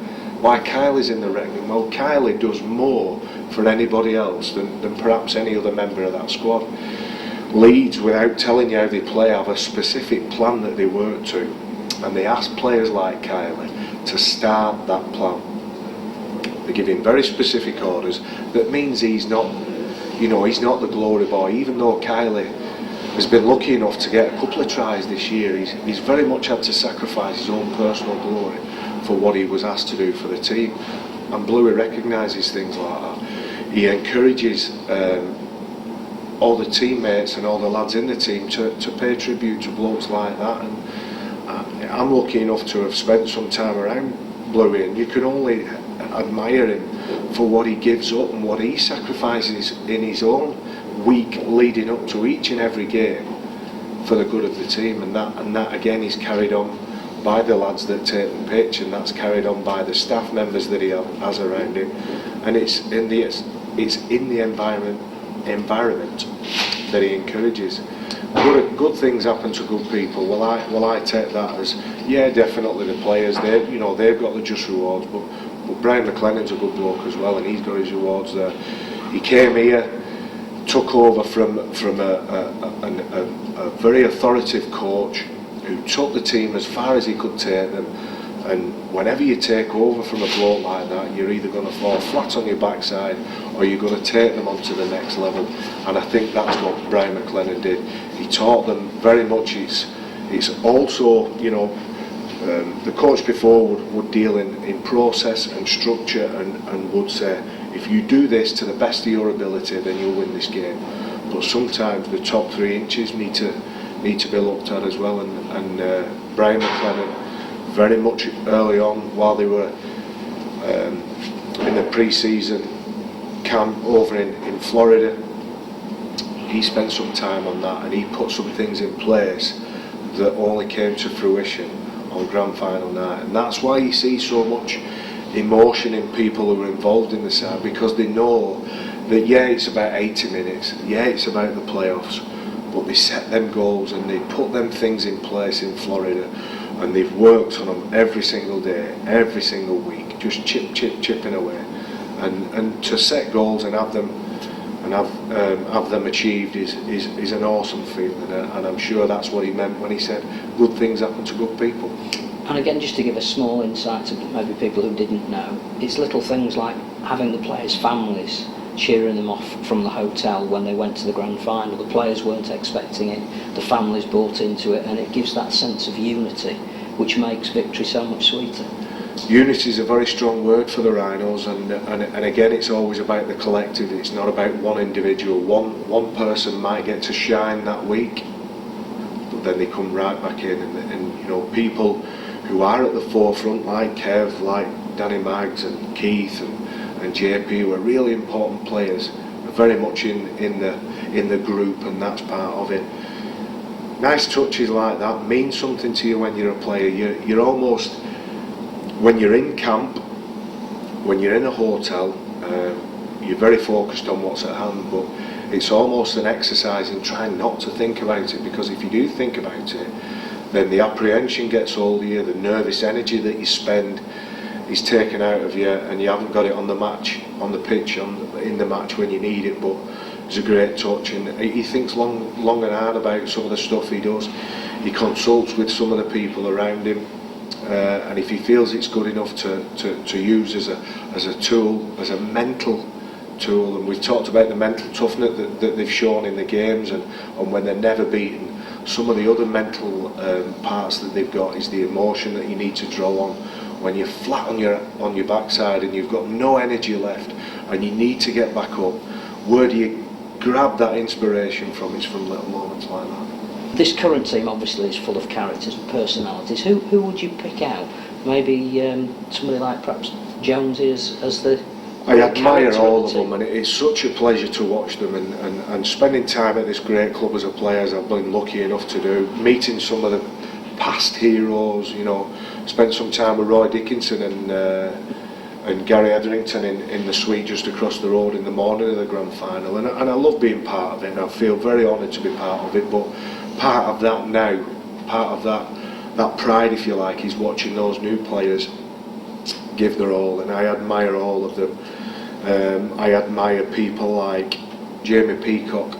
Kylie's in the reckoning. Well, Kylie does more for anybody else than perhaps any other member of that squad. Leeds, without telling you how they play, have a specific plan that they work to, and they ask players like Kylie to start that plan. They give him very specific orders. That means he's not the glory boy. Even though Kylie has been lucky enough to get a couple of tries this year. He's very much had to sacrifice his own personal glory for what he was asked to do for the team, and Bluey recognises things like that. He encourages all the teammates and all the lads in the team to pay tribute to blokes like that, and I'm lucky enough to have spent some time around Bluey, and you can only admire him for what he gives up and what he sacrifices in his own week leading up to each and every game for the good of the team, and that again is carried on by the lads that take the pitch, and that's carried on by the staff members that he has around him, and it's in the environment that he encourages. Good things happen to good people. Well, I take that as, yeah, definitely the players, they've got the just rewards, but Brian McLennan's a good bloke as well, and he's got his rewards there. He came here, took over from a very authoritative coach who took the team as far as he could take them, and whenever you take over from a bloke like that, you're either going to fall flat on your backside or you're going to take them on to the next level, and I think that's what Brian McLennan did. He taught them very much. It's also, the coach before would deal in process and structure, and would say, if you do this to the best of your ability, then you'll win this game. But sometimes the top 3 inches need to be looked at as well, and Brian McLennan, very much early on, while they were in the pre-season camp over in Florida, he spent some time on that, and he put some things in place that only came to fruition on grand final night, and that's why you see so much emotion in people who are involved in the side, because they know that, yeah, it's about 80 minutes, yeah, it's about the playoffs, but they set them goals and they put them things in place in Florida, and they've worked on them every single day, every single week, just chipping away, and to set goals and have them achieved is an awesome feeling, and I'm sure that's what he meant when he said good things happen to good people. And again, just to give a small insight to maybe people who didn't know, it's little things like having the players' families cheering them off from the hotel when they went to the grand final. The players weren't expecting it, the families bought into it, and it gives that sense of unity, which makes victory so much sweeter. Unity is a very strong word for the Rhinos, and again, it's always about the collective. It's not about one individual. One person might get to shine that week, but then they come right back in, and people who are at the forefront, like Kev, like Danny Maggs and Keith and JP, who are really important players, are very much in the group, and that's part of it. Nice touches like that mean something to you when you're a player. You're almost, when you're in camp, when you're in a hotel, you're very focused on what's at hand, but it's almost an exercise in trying not to think about it, because if you do think about it, then the apprehension gets hold of you, the nervous energy that you spend is taken out of you, and you haven't got it on the match, on the pitch, in the match when you need it. But it's a great touch, and he thinks long and hard about some of the stuff he does. He consults with some of the people around him, and if he feels it's good enough to use as a tool, as a mental tool, and we've talked about the mental toughness that they've shown in the games, and when they're never beaten. Some of the other mental parts that they've got is the emotion that you need to draw on when you're flat on your backside and you've got no energy left and you need to get back up. Where do you grab that inspiration from? It's from little moments like that. This current team obviously is full of characters and personalities. Who would you pick out? Maybe somebody like perhaps Jonesy as the... I admire all of them, and it's such a pleasure to watch them, and spending time at this great club as a player, as I've been lucky enough to do, meeting some of the past heroes, spent some time with Roy Dickinson and Gary Etherington in the suite just across the road in the morning of the grand final, and I love being part of it, and I feel very honoured to be part of it, but part of that now, part of that pride, if you like, is watching those new players give their all, and I admire all of them. I admire people like Jamie Peacock,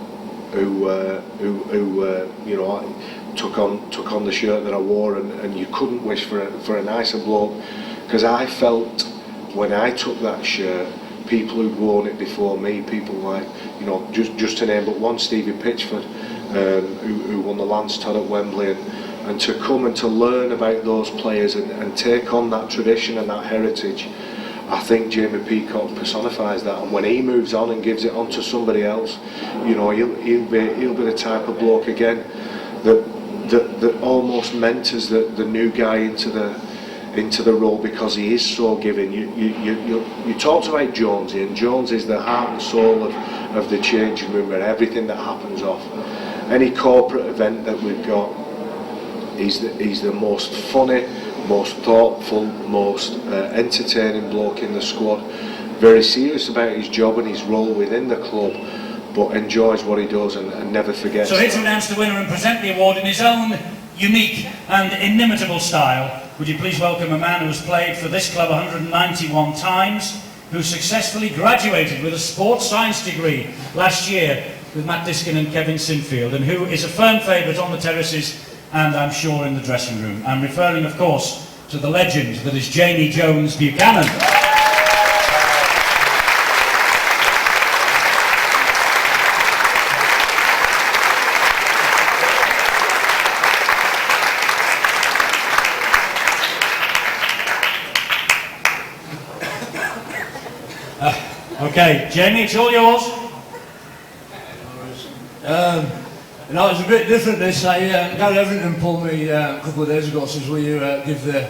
who took on the shirt that I wore, and you couldn't wish for a nicer bloke, because I felt when I took that shirt, people who'd worn it before me, people like, just to name but one, Stevie Pitchford, who won the Lance Todd at Wembley, and to come and to learn about those players and take on that tradition and that heritage. I think Jamie Peacock personifies that, and when he moves on and gives it on to somebody else, you know, he'll be the type of bloke again that almost mentors the new guy into the role, because he is so giving. You talked about Jonesy, and Jones is the heart and soul of the changing room and everything that happens off any corporate event that we've got. He's the most funny, most thoughtful, most entertaining bloke in the squad. Very serious about his job and his role within the club, but enjoys what he does and never forgets. So here to announce the winner and present the award in his own unique and inimitable style, would you please welcome a man who has played for this club 191 times, who successfully graduated with a sports science degree last year with Matt Diskin and Kevin Sinfield, and who is a firm favourite on the terraces and I'm sure in the dressing room. I'm referring, of course, to the legend that is Jamie Jones Buchanan. Okay, Jamie, it's all yours. You know, it's a bit different this. Gary Everington pulled me a couple of days ago, says, will you give the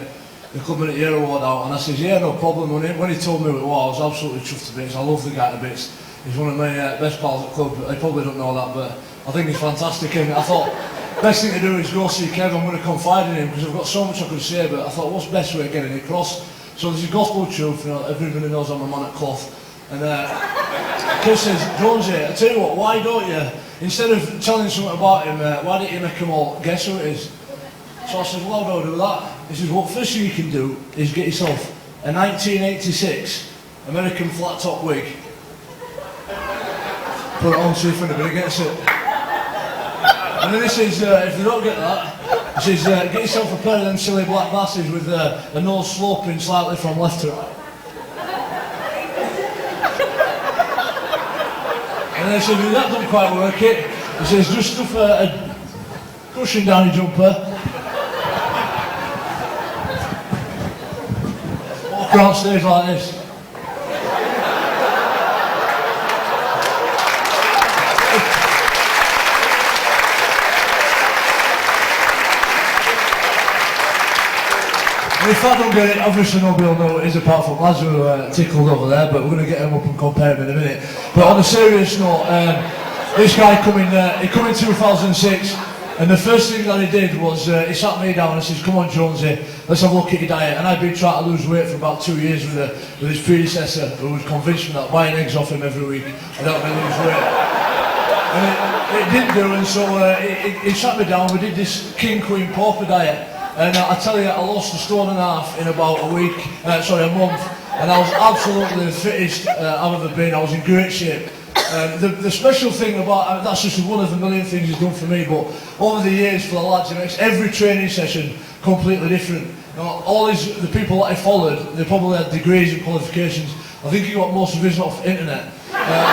Club of the Year award out? And I says, yeah, no problem. When he told me what it was, I was absolutely chuffed to bits. I love the guy to bits. He's one of my best pals at the club. I probably don't know that, but I think he's fantastic. And I thought, best thing to do is go see Kev. I'm going to confide in him, because I've got so much I could say, but I thought, what's the best way of getting it across? So this is gospel truth. You know, everybody knows I'm a man at cloth. And Kev says, Jonesy, I tell you what, why don't you, instead of telling something about him, why don't you make them all guess who it is? So I said, well, how do I do that? He says, well, first thing you can do is get yourself a 1986 American flat top wig. Put it on, see if anybody gets it. And then he says, if you don't get that, he says, get yourself a pair of them silly black glasses with a nose sloping slightly from left to right. And then he said, well, that doesn't quite work it. He says, just stuff a cushion down your jumper. Walk around stage like this. And if I don't get it, obviously nobody will know what it is apart from lads who are tickled over there, but we're going to get them up and compare them in a minute. But on a serious note, this guy he come in 2006, and the first thing that he did was he sat me down and says, come on Jonesy, let's have a look at your diet. And I'd been trying to lose weight for about 2 years with his predecessor, who was convinced me that buying eggs off him every week would help me lose weight. And it didn't do, and so he sat me down, we did this King Queen Pauper diet. And I tell you, I lost 1.5 stone in about a month, and I was absolutely the fittest I've ever been. I was in great shape. The special thing about that's just one of the million things he's done for me, but over the years for the lads, it makes every training session completely different. You know, the people that I followed, they probably had degrees and qualifications. I think he got most of his off the internet. But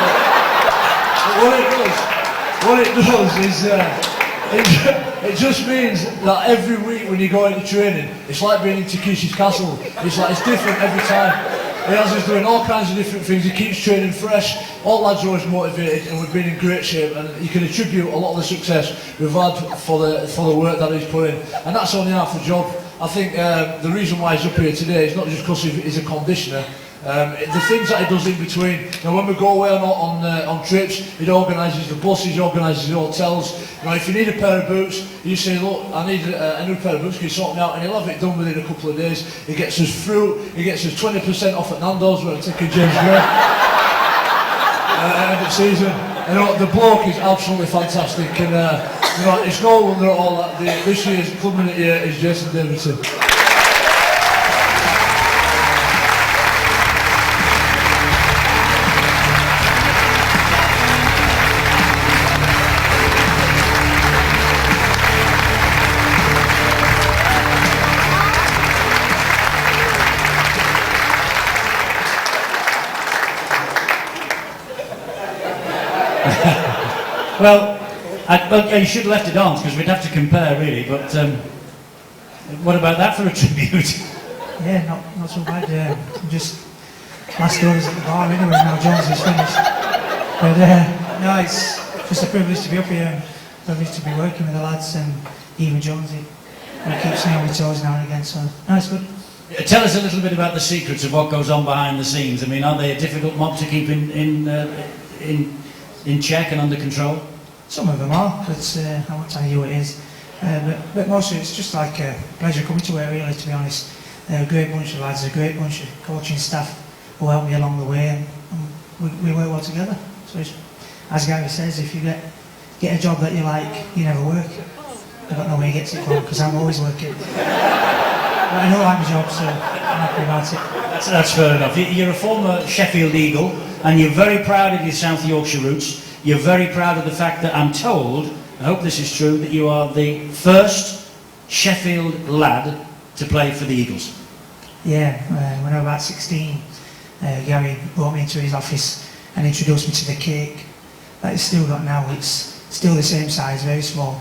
what it does is it just means that every week when you go into training, it's like being in Takeshi's Castle. It's different every time. He has us doing all kinds of different things. He keeps training fresh. All lads are always motivated, and we've been in great shape. And you can attribute a lot of the success we've had for the work that he's put in. And that's only half the job. I think the reason why he's up here today is not just because he's a conditioner. The things that he does in between. You know, when we go away on trips, he organises the buses, he organises the hotels. You know, if you need a pair of boots, you say, look, I need a new pair of boots, can you sort me out? And he'll have it done within a couple of days. He gets us fruit, he gets us 20% off at Nando's, where I'm taking James Gray. End of season. You know, the bloke is absolutely fantastic, and you know, it's no wonder at all that this year's Club of the Year is Jason Davidson. Well, Well, you should have left it on because we'd have to compare really, but what about that for a tribute? Yeah, not so bad. Just last orders at the bar anyway, now Jones is finished. But no, it's just a privilege to be up here, a privilege to be working with the lads and even Jonesy. And I keep staying on my toes now and again, so no, it's good. Tell us a little bit about the secrets of what goes on behind the scenes. I mean, are they a difficult mob to keep in check and under control? Some of them are, but I won't tell you what it is. But mostly it's just like a pleasure coming to it, really, to be honest. They're a great bunch of lads, a great bunch of coaching staff who help me along the way, and we work well together. So it's, as Gary says, if you get a job that you like, you never work. I don't know where he gets it from, because I'm always working. But I know I like my job, so I'm happy about it. That's fair enough. You're a former Sheffield Eagle, and you're very proud of your South Yorkshire roots. You're very proud of the fact that I'm told, I hope this is true, that you are the first Sheffield lad to play for the Eagles. Yeah, when I was about 16, Gary brought me into his office and introduced me to the cake that he's still got now. It's still the same size, very small.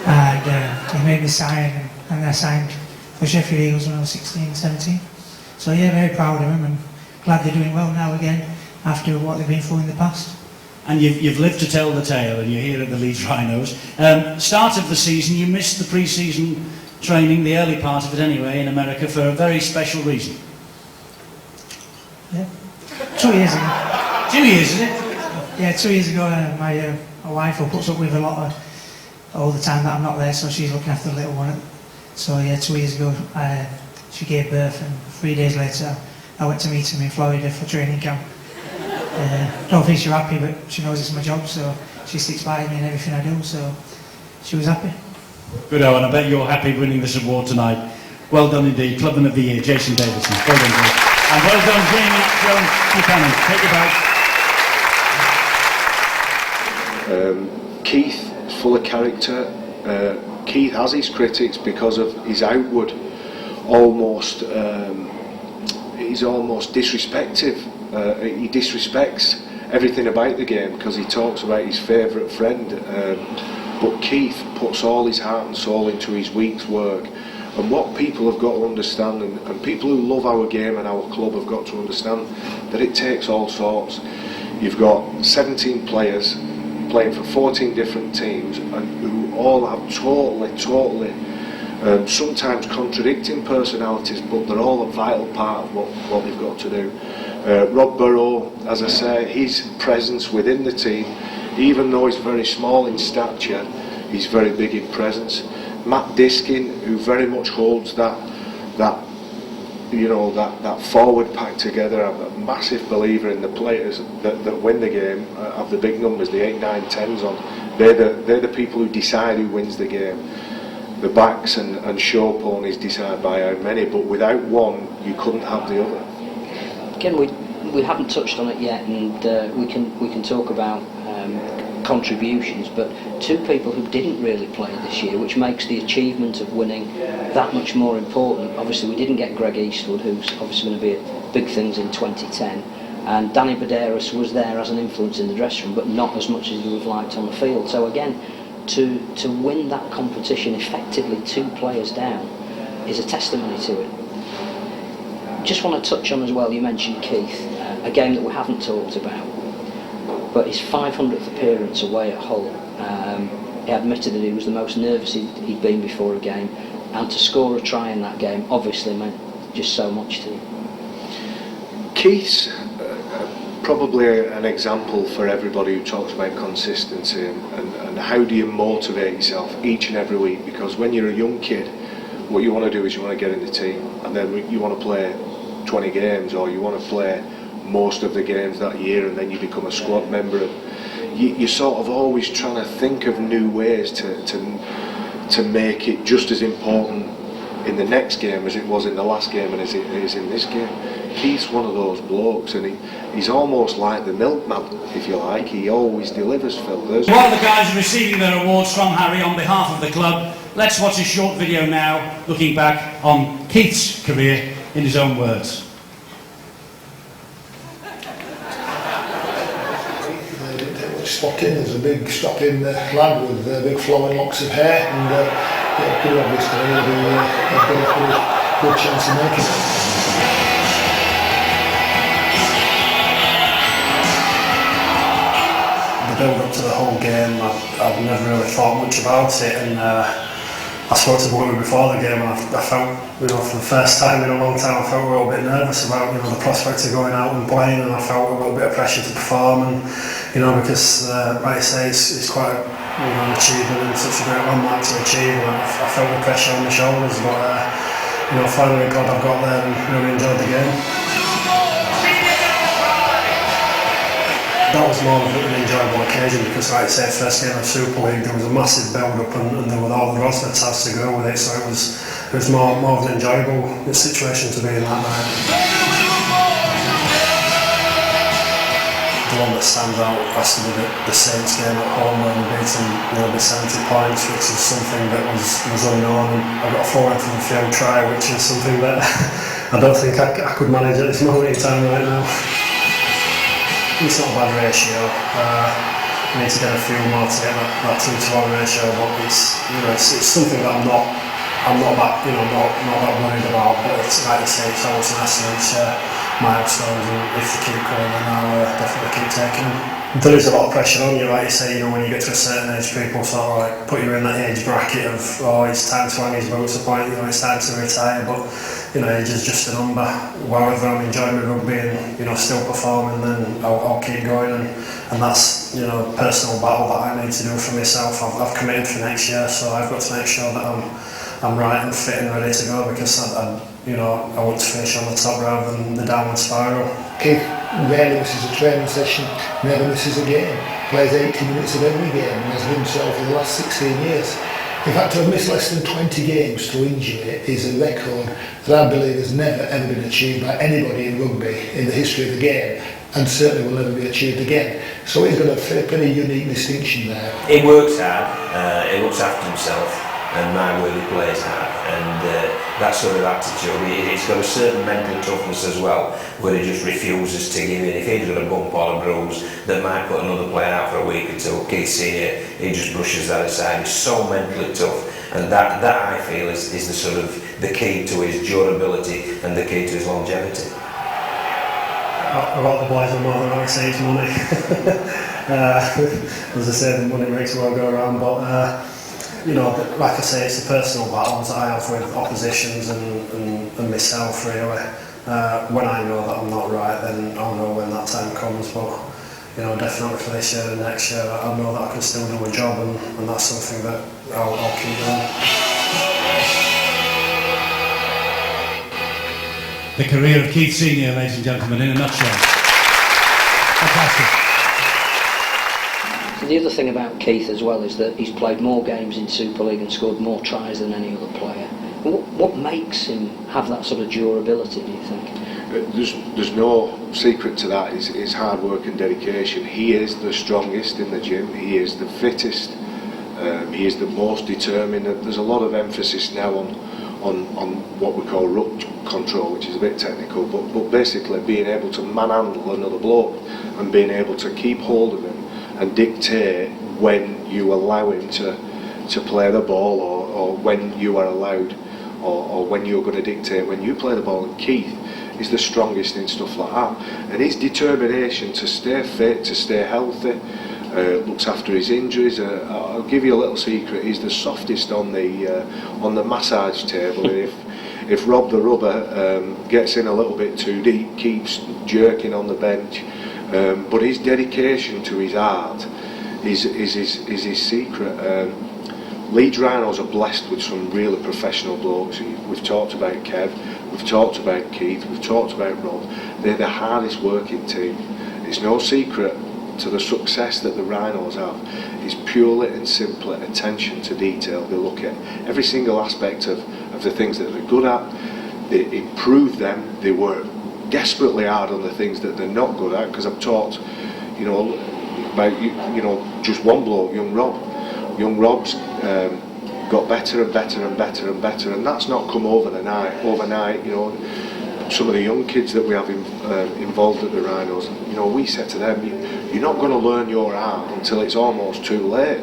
And he made me sign, and I signed for Sheffield Eagles when I was 16, 17. So yeah, very proud of him and glad they're doing well now again after what they've been through in the past. And you've lived to tell the tale, and you're here at the Leeds Rhinos. Start of the season, you missed the pre-season training, the early part of it anyway, in America for a very special reason. Yeah, 2 years ago. 2 years, is it? Yeah, 2 years ago, my wife who puts up with a lot of all the time that I'm not there, so she's looking after the little one. So yeah, 2 years ago, she gave birth, and 3 days later, I went to meet him in Florida for training camp. Don't think she's happy, but she knows it's my job, so she sticks by me in everything I do, so she was happy. Good, Owen. I bet you're happy winning this award tonight. Well done indeed. Clubman of the Year, Jason Davidson. Well done, Chris. And well done, Jamie Jones Buchanan. Take it back. Keith is full of character. Keith has his critics because of his outward, he's almost disrespectful. He disrespects everything about the game because he talks about his favourite friend. But Keith puts all his heart and soul into his week's work. And what people have got to understand, and people who love our game and our club have got to understand, that it takes all sorts. You've got 17 players playing for 14 different teams, and who all have totally sometimes contradicting personalities, but they're all a vital part of what they've got to do. Rob Burrow, as I say, his presence within the team, even though he's very small in stature, he's very big in presence. Matt Diskin, who very much holds that forward pack together. I'm a massive believer in the players that win the game, have the big numbers, the 8, 9, 10s on. They're the people who decide who wins the game. The backs and show ponies decide by how many, but without one, you couldn't have the other. Again, we haven't touched on it yet, and we can talk about contributions, but two people who didn't really play this year, which makes the achievement of winning that much more important. Obviously, we didn't get Greg Eastwood, who's obviously going to be big things in 2010, and Danny Baderas was there as an influence in the dressing room, but not as much as he would have liked on the field. So again, to win that competition effectively 2 players down is a testimony to it. Just want to touch on as well, you mentioned Keith, a game that we haven't talked about, but his 500th appearance away at Hull. He admitted that he was the most nervous he'd been before a game, and to score a try in that game obviously meant just so much to him. Keith's probably an example for everybody who talks about consistency and how do you motivate yourself each and every week, because when you're a young kid, what you want to do is you want to get in the team, and then you want to play 20 games, or you want to play most of the games that year, and then you become a squad member. And you're sort of always trying to think of new ways to make it just as important in the next game as it was in the last game and as it is in this game. He's one of those blokes, and he's almost like the milkman, if you like. He always delivers, Phil. While the guys are receiving their awards from Harry on behalf of the club, let's watch a short video now looking back on Keith's career in his own words. spotting. There's a big strapping lad with big flowing locks of hair, and pretty obviously he'll be a pretty good chance of making it. The build up to the whole game, I've never really thought much about it, and I spoke to Bluey before the game, and I felt, for the first time in a long time, I felt a little bit nervous about, the prospect of going out and playing, and I felt a little bit of pressure to perform, and, because, like I say, it's quite an achievement and such a great landmark to achieve, and I felt the pressure on my shoulders, but, finally glad I got there and really enjoyed the game. That was more of an enjoyable occasion because, like I said, first game of Super League, there was a massive build-up and there were all the Rosnets has to go with it, so it was more of an enjoyable situation to be in that night. The one that stands out has to be the Saints game at home where we beat them by 70 points, which is something that was unknown. I got a forward from the field try, which is something that I don't think I could manage at this moment in time right now. It's not a bad ratio. We need to get a few more to get that 2-to-1 ratio, but it's something that I'm not that worried about. But it's like you say, it's always nice to reach milestones, and if they keep going, then I'll definitely keep taking them. There is a lot of pressure on you, like you say. When you get to a certain age, people sort of like put you in that age bracket of, it's time to hang his boots up, it's time to retire. But age is just a number. Wherever I'm enjoying my rugby and still performing, then I'll keep going, and that's a personal battle that I need to do for myself. I've committed for next year, so I've got to make sure that I'm right and fit and ready to go, because I want to finish on the top rather than the downward spiral. Keith rarely misses a training session, never misses a game, plays 80 minutes of every game, and has been so for the last 16 years. In fact, to have missed less than 20 games through injury is a record that I believe has never ever been achieved by anybody in rugby in the history of the game, and certainly will never be achieved again. So he's got a pretty unique distinction there. He works hard, he looks after himself, and my word, he plays hard, and that sort of attitude, he's got a certain mental toughness as well, where he just refuses to give in. If he's got a bump or a bruise that might put another player out for a week or two, Keith Senior, he just brushes that aside. He's so mentally tough, and that I feel is the sort of the key to his durability and the key to his longevity. A lot of the boys are more than I say, it's money. As I say, the money makes the world go around, but like I say, it's the personal battles that I have with oppositions and myself, really. When I know that I'm not right, then I'll know when that time comes, but definitely for this year and next year, I know that I can still do a job, and that's something that I'll keep doing. The career of Keith Senior, ladies and gentlemen, in a nutshell. Fantastic. The other thing about Keith as well is that he's played more games in Super League and scored more tries than any other player. What makes him have that sort of durability, do you think? There's no secret to that. It's hard work and dedication. He is the strongest in the gym. He is the fittest. He is the most determined. There's a lot of emphasis now on what we call ruck control, which is a bit technical, but basically being able to manhandle another bloke and being able to keep hold of him and dictate when you allow him to play the ball, or when you are allowed, or when you're going to dictate when you play the ball. And Keith is the strongest in stuff like that, and his determination to stay fit, to stay healthy, looks after his injuries. I'll give you a little secret: he's the softest on the massage table. If Rob the Rubber gets in a little bit too deep, keeps jerking on the bench. But his dedication to his art is his secret. Leeds Rhinos are blessed with some really professional blokes. We've talked about Kev, we've talked about Keith, we've talked about Rob. They're the hardest working team. It's no secret to the success that the Rhinos have. It's purely and simply attention to detail. They look at every single aspect of the things that they're good at, they improve them, they work desperately hard on the things that they're not good at, because I've talked about just one bloke, young Rob's got better and better and better and better, and that's not come overnight. some of the young kids that we have involved at the Rhinos, you know, we said to them, you're not going to learn your art until it's almost too late.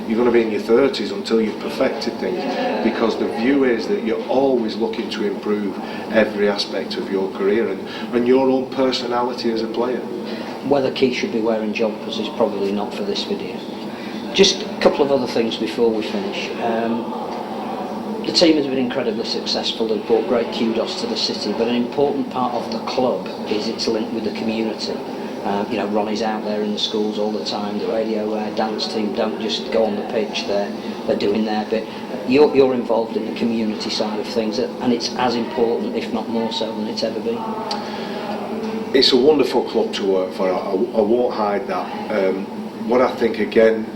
You're going to be in your 30s until you've perfected things, because the view is that you're always looking to improve every aspect of your career and your own personality as a player. Whether Keith should be wearing jumpers is probably not for this video. Just a couple of other things before we finish. The team has been incredibly successful. They've brought great kudos to the city, but an important part of the club is its link with the community. You know, Ronnie's out there in the schools all the time. The radio dance team don't just go on the pitch; they're doing their bit. You're involved in the community side of things, and it's as important, if not more so, than it's ever been. It's a wonderful club to work for. I won't hide that. What I think again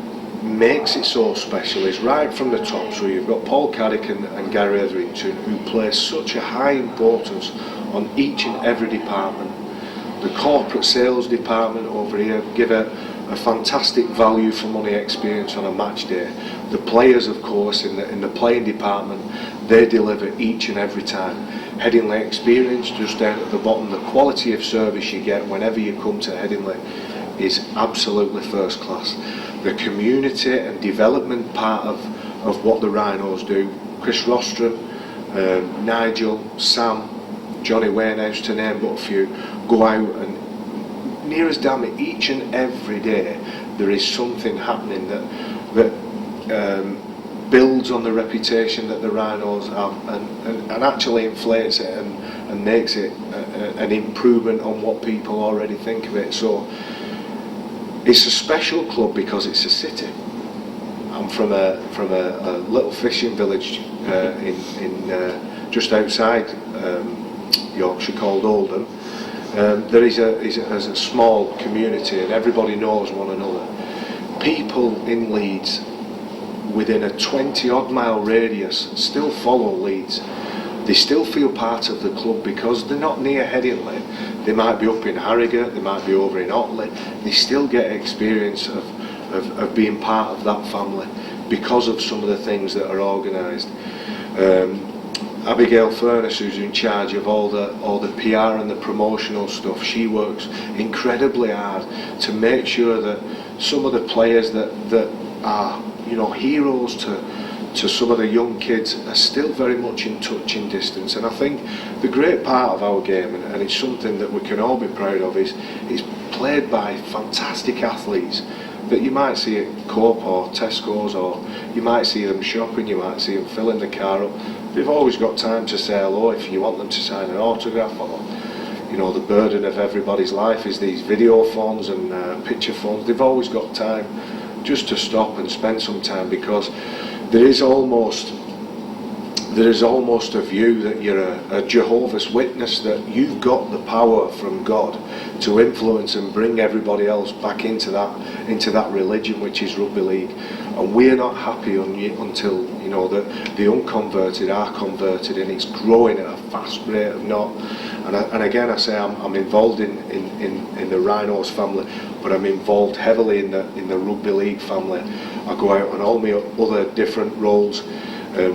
makes it so special is right from the top. So you've got Paul Carrick and Gary Etherington, who place such a high importance on each and every department. The corporate sales department over here give a fantastic value for money experience on a match day. The players, of course, in the playing department, they deliver each and every time. Headingley experience, just down at the bottom, the quality of service you get whenever you come to Headingley is absolutely first class. The community and development part of what the Rhinos do, Chris Rostrom, Nigel, Sam, Johnny Warehouse, to name but a few, go out and near as damn it, each and every day there is something happening that builds on the reputation that the Rhinos have and actually inflates it and makes it an improvement on what people already think of it. So it's a special club because it's a city. I'm from a little fishing village in just outside Yorkshire called Oldham. There is a small community and everybody knows one another. People in Leeds within a 20 odd mile radius still follow Leeds. They still feel part of the club because they're not near Headingley. They might be up in Harrogate, they might be over in Otley. They still get experience of being part of that family because of some of the things that are organised. Abigail Furness, who's in charge of all the PR and the promotional stuff, she works incredibly hard to make sure that some of the players that are, you know, heroes to some of the young kids are still very much in touching distance. And I think the great part of our game, and it's something that we can all be proud of, is played by fantastic athletes that you might see at Coop or Tesco's, or you might see them shopping, you might see them filling the car up. They've always got time to say hello if you want them to sign an autograph, or, you know, the burden of everybody's life is these video phones and picture phones. They've always got time just to stop and spend some time, because there is almost a view that you're a Jehovah's Witness, that you've got the power from God to influence and bring everybody else back into that religion, which is rugby league. And we're not happy until, you know, the unconverted are converted, and it's growing at a fast rate of not. And again, I say I'm involved in the Rhinos family, but I'm involved heavily in the rugby league family. I go out on all my other different roles,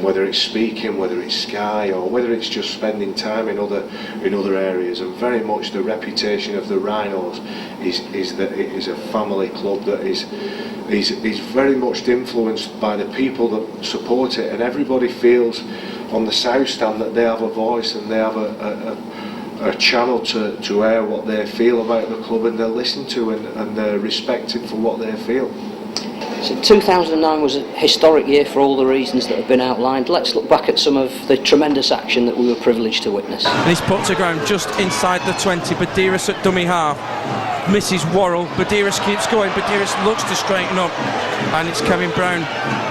whether it's speaking, whether it's Sky, or whether it's just spending time in other areas. And very much the reputation of the Rhinos is that it is a family club that is very much influenced by the people that support it, and everybody feels on the south stand that they have a voice and they have a channel to air what they feel about the club, and they're listened to and they're respected for what they feel. So 2009 was a historic year for all the reasons that have been outlined. Let's look back at some of the tremendous action that we were privileged to witness. And he's put to ground just inside the 20. Badiris at dummy half. Misses Worrell. Badiris keeps going. Badiris looks to straighten up. And it's Kevin Brown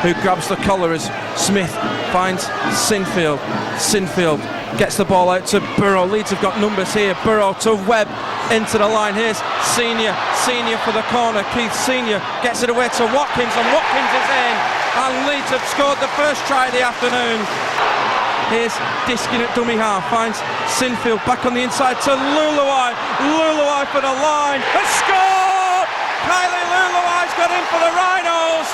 who grabs the collar as Smith finds Sinfield. Sinfield gets the ball out to Burrow. Leeds have got numbers here. Burrow to Webb into the line. Here's Senior for the corner. Keith Senior gets it away to Watkins, and Watkins is in, and Leeds have scored the first try of the afternoon. Here's Diskin at dummy half, finds Sinfield back on the inside to Luluai. Luluai for the line, has scored! Kylie Luluai's got in for the Rhinos.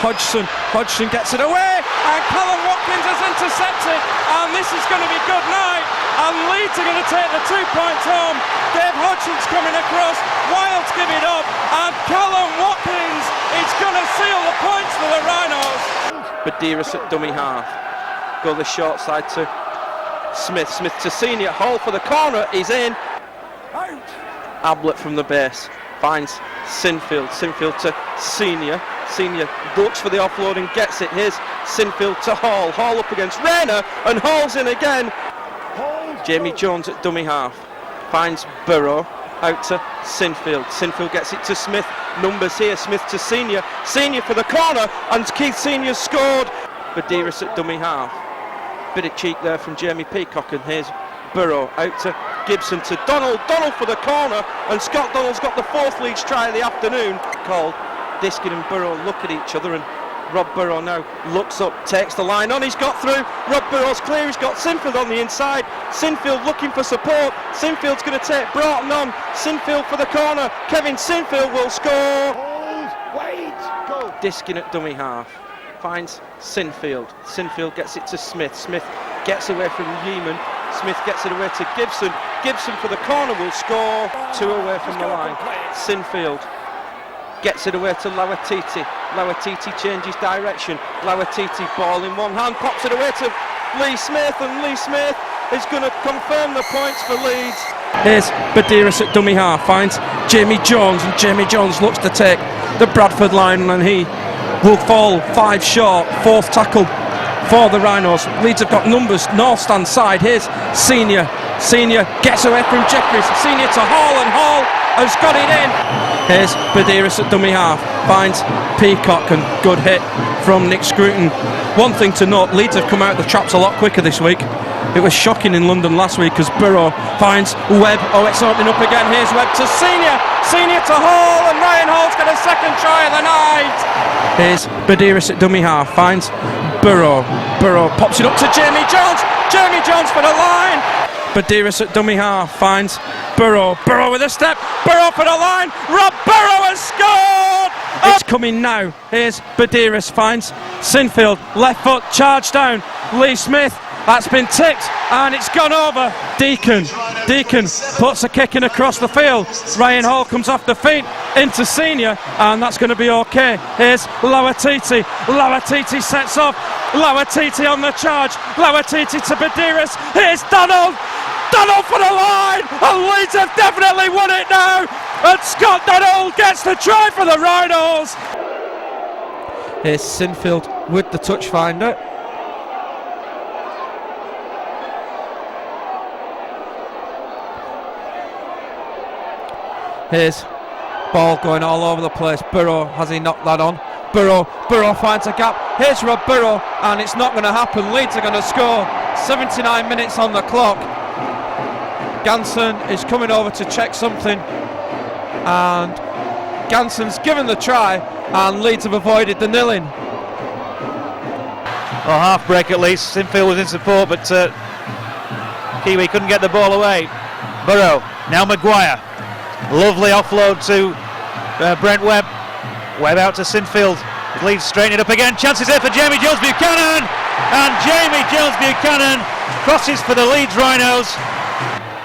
Hodgson gets it away, and Callum Watkins has intercepted, and this is going to be good night and Leeds are going to take the 2 points home. Dave Hodgson's coming across, Wilds give it up, and Callum Watkins is going to seal the points for the Rhinos. Badiris at dummy half, go the short side to Smith, Smith to Senior, Hall for the corner, he's in. Ablett from the base, finds Sinfield, Sinfield to Senior, Senior looks for the offload and gets it. Here's Sinfield to Hall, Hall up against Rayner, and Hall's in again. Jamie Jones at dummy half, finds Burrow, out to Sinfield, Sinfield gets it to Smith, numbers here, Smith to Senior, Senior for the corner, and Keith Senior scored. Badiris at dummy half, bit of cheek there from Jamie Peacock, and here's Burrow out to Gibson to Donald, Donald for the corner, and Scott Donald's got the 4th Leeds try of the afternoon. Called Diskin and Burrow look at each other, and Rob Burrow now looks up, takes the line on, he's got through, Rob Burrow's clear, he's got Sinfield on the inside, Sinfield looking for support, Sinfield's going to take Broughton on, Sinfield for the corner, Kevin Sinfield will score. Go. Diskin at dummy half, finds Sinfield, Sinfield gets it to Smith, Smith gets away from Yeaman, Smith gets it away to Gibson, Gibson for the corner will score, 2 away from the line, Sinfield gets it away to Lauatiti, Lauatiti changes direction, Lauatiti ball in one hand, pops it away to Lee Smith, and Lee Smith is going to confirm the points for Leeds. Here's Badiris at dummy half, finds Jamie Jones, and Jamie Jones looks to take the Bradford line, and he will fall 5 short, 4th tackle for the Rhinos. Leeds have got numbers, north stand side, here's Senior, Senior gets away from Jeffries, Senior to Hall, and Hall has got it in. Here's Badiris at dummy half, finds Peacock, and good hit from Nick Scruton. One thing to note, Leeds have come out of the traps a lot quicker this week. It was shocking in London last week as Burrow finds Webb. Oh, it's opening up again. Here's Webb to Senior, Senior to Hall, and Ryan Hall's got a 2nd try of the night. Here's Badiris at dummy half, finds Burrow, Burrow pops it up to Jamie Jones, Jamie Jones for the line. Badiris at dummy half, finds Burrow, Burrow with a step, Burrow for the line, Rob Burrow has scored! It's coming now, here's Badiris, finds Sinfield, left foot, charge down, Lee Smith, that's been tipped, and it's gone over. Deacon puts a kick in across the field, Ryan Hall comes off the feet, into Senior, and that's going to be okay. Here's Lauatiti, Lauatiti sets off, Lauatiti on the charge, Lauatiti to Badiris, here's Donald, Donald for the line, and Leeds have definitely won it now, and Scott Donald gets the try for the Rhinos. Here's Sinfield with the touch finder. Here's ball going all over the place. Burrow, has he knocked that on? Burrow finds a gap. Here's Rob Burrow, and it's not going to happen. Leeds are going to score. 79 minutes on the clock. Ganson is coming over to check something, and Ganson's given the try, and Leeds have avoided the nil-in. Well, half break at least. Sinfield was in support, but Kiwi couldn't get the ball away. Burrow, now Maguire. Lovely offload to Brent Webb. Webb out to Sinfield. Leeds straighten it up again. Chances here for Jamie Jones Buchanan. And Jamie Jones Buchanan crosses for the Leeds Rhinos.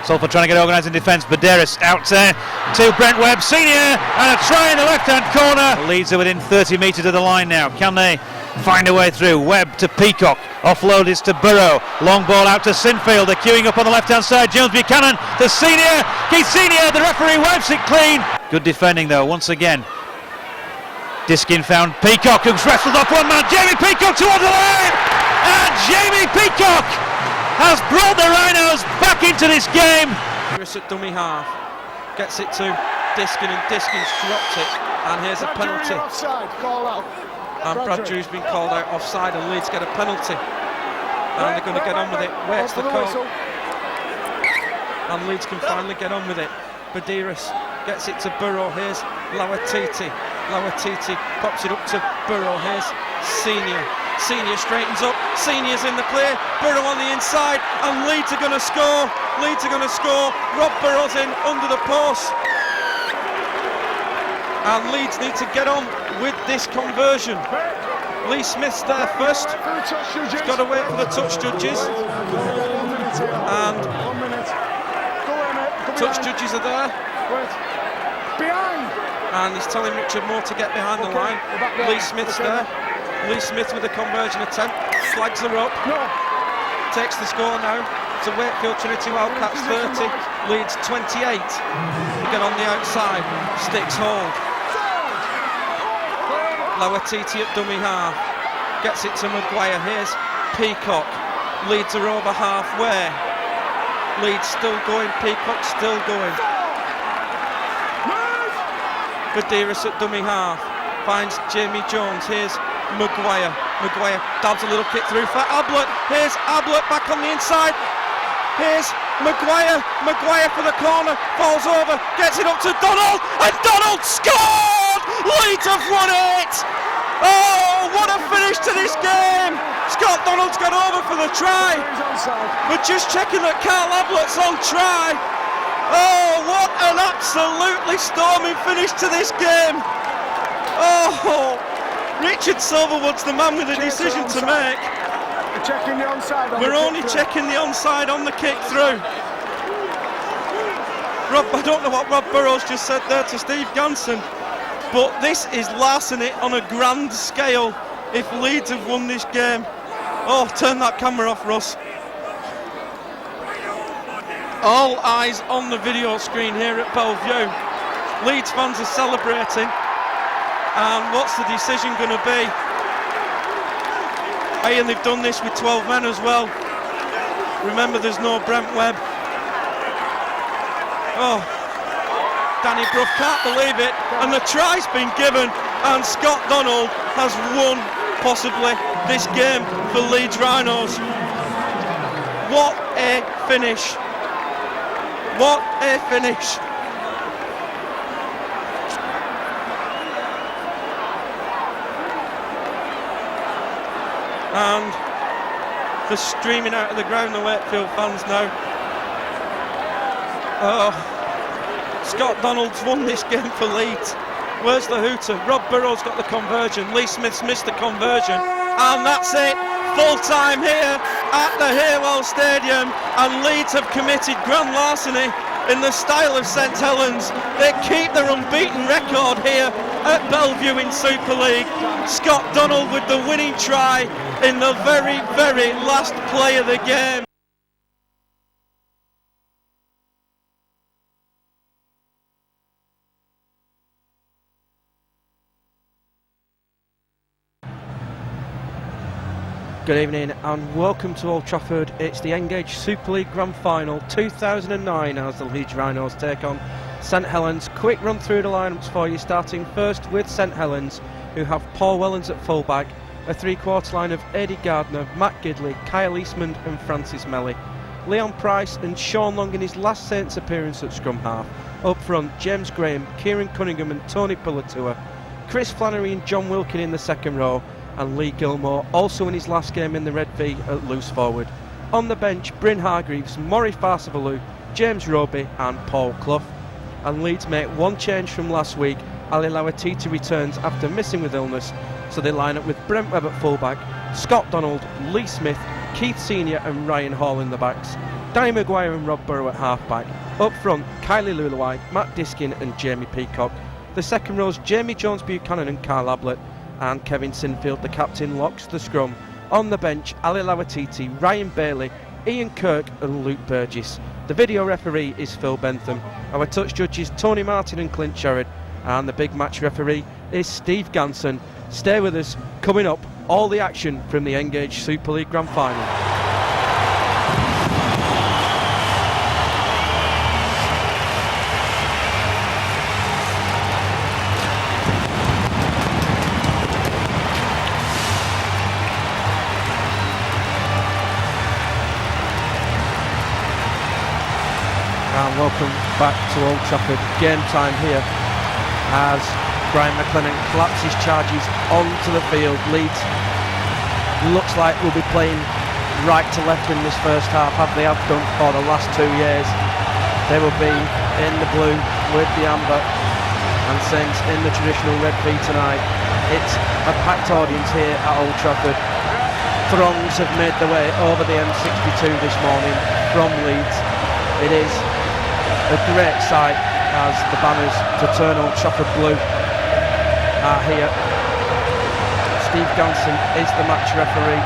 Salford trying to get organised in defence. Badiris out to Brent Webb. Senior, and a try in the left-hand corner. The Leeds are within 30 metres of the line now. Can they find a way through? Webb to Peacock. Offload is to Burrow. Long ball out to Sinfield. They're queuing up on the left-hand side. Jones Buchanan to Senior. Keith Senior, the referee wipes it clean. Good defending though, once again. Diskin found Peacock, who's wrestled off one man. Jamie Peacock towards the line. And Jamie Peacock has brought the Rhinos back into this game. At dummy half, gets it to Diskin, and Diskin's dropped it, and here's a penalty. Offside, call out. And Brad Drew's been called out offside, and Leeds get a penalty, and they're going to get on with it. Waits the call, and Leeds can finally get on with it. Badiris gets it to Burrow. Here's Lauatiti. Lauatiti pops it up to Burrow. Here's Senior. Senior straightens up. Senior's in the clear. Burrow on the inside, and Leeds are going to score. Leeds are going to score. Rob Burrow's in under the post, and Leeds need to get on with this conversion. Lee Smith's there first. He's got to wait for the touch judges. and touch judges are there. And he's telling Richard Moore to get behind the line. Lee Smith's there. Lee Smith with a conversion attempt. Flags are up. Takes the score now to Wakefield Trinity Wildcats 30. Leeds 28. Again on the outside. Sticks hold. Lawatiti at dummy half. Gets it to Maguire. Here's Peacock. Leeds are over halfway. Leeds still going. Peacock still going. Badiris at dummy half. Finds Jamie Jones. Here's Maguire. Maguire dabs a little kick through for Ablett. Here's Ablett back on the inside. Here's Maguire. Maguire for the corner. Falls over. Gets it up to Donald. And Donald scored! Leeds have won it! Oh, what a finish to this game! Scott Donald's got over for the try. We're just checking that Carl Ablett's on try. Oh, what an absolutely storming finish to this game. Oh, Richard Silverwood's the man with a decision to make. We're only checking the onside on the kick through. Rob, I don't know what Rob Burrows just said there to Steve Ganson, but this is larceny on a grand scale if Leeds have won this game. Oh, turn that camera off, Russ. All eyes on the video screen here at Bellevue. Leeds fans are celebrating. And what's the decision going to be? Hey, and they've done this with 12 men as well. Remember, there's no Brent Webb. Oh, Danny Brough can't believe it. And the try's been given. And Scott Donald has won, possibly, this game for Leeds Rhinos. What a finish. What a finish. And they're streaming out of the ground, the Wakefield fans now. Oh, Scott Donald's won this game for Leeds. Where's the hooter? Rob Burrows got the conversion. Lee Smith's missed the conversion. And that's it. Full time here at the Haywell Stadium. And Leeds have committed grand larceny in the style of St Helens. They keep their unbeaten record here at Bellevue in Super League. Scott Donald with the winning try in the very, very last play of the game. Good evening and welcome to Old Trafford. It's the Engage Super League Grand Final 2009 as the Leeds Rhinos take on St Helens. Quick run through the lineups for you, starting first with St Helens, who have Paul Wellens at fullback, a three-quarter line of Eddie Gardner, Matt Gidley, Kyle Eastman and Francis Melly. Leon Price and Sean Long in his last Saints appearance at scrum half. Up front, James Graham, Kieran Cunningham and Tony Pilatua. Chris Flannery and John Wilkin in the second row, and Lee Gilmore also in his last game in the Red V at loose forward. On the bench, Bryn Hargreaves, Maury Farsavalu, James Roby and Paul Clough. And Leeds make one change from last week. Ali Lawatiti returns after missing with illness, so they line up with Brent Webb at fullback, Scott Donald, Lee Smith, Keith Senior and Ryan Hall in the backs, Danny Maguire and Rob Burrow at half-back. Up front, Kylie Lulawai, Matt Diskin and Jamie Peacock. The second row's Jamie Jones Buchanan and Carl Ablett, and Kevin Sinfield, the captain, locks the scrum. On the bench, Ali Lawatiti, Ryan Bailey, Ian Kirk and Luke Burgess. The video referee is Phil Bentham. Our touch judges Tony Martin and Clint Sherrod, and the big match referee is Steve Ganson. Stay with us. Coming up, all the action from the Engage Super League Grand Final. Welcome back to Old Trafford. Game time here as Brian McLennan collapses charges onto the field. Leeds looks like we'll be playing right to left in this first half, as they have done for the last 2 years. They will be in the blue with the amber and Saints in the traditional red V tonight. It's a packed audience here at Old Trafford. Throngs have made their way over the M62 this morning from Leeds. It is a great sight as the banners to turn on Chopper Blue are here. Steve Ganson is the match referee.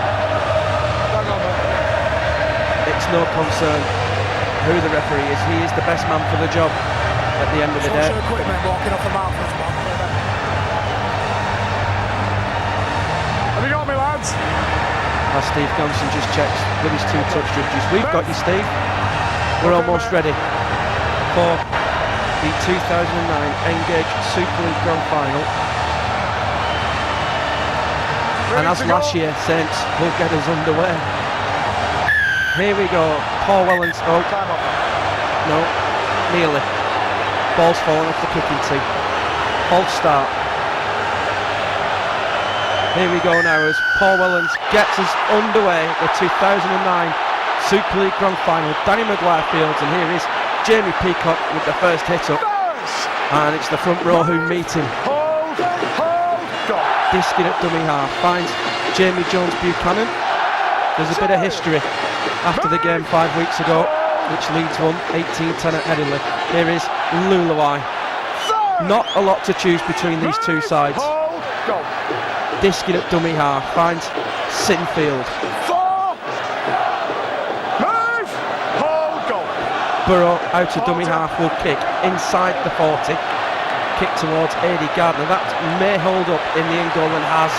It's no concern who the referee is. He is the best man for the job at the end of the day. Have you got me, lads? As Steve Ganson just checks with his 2 touch judges. We've got you, Steve. We're almost ready for the 2009 Engage Super League Grand Final. And as last year, Saints will get us underway. Here we go. Paul Wellens. Oh, no, nearly. Ball's falling off the kicking tee. False start. Here we go now as Paul Wellens gets us underway. The 2009 Super League Grand Final. Danny Maguire fields, and here is Jamie Peacock with the first hit up. And it's the front row who meet him. Disking at dummy half, finds Jamie Jones Buchanan. There's a bit of history after the game 5 weeks ago, which Leeds won 18-10 at Headingley. Here is Luluai. Not a lot to choose between these two sides. Disking at dummy half, finds Sinfield. Burrow out of dummy half will kick inside the 40. Kick towards Eddie Gardner. That may hold up in the in goal and has.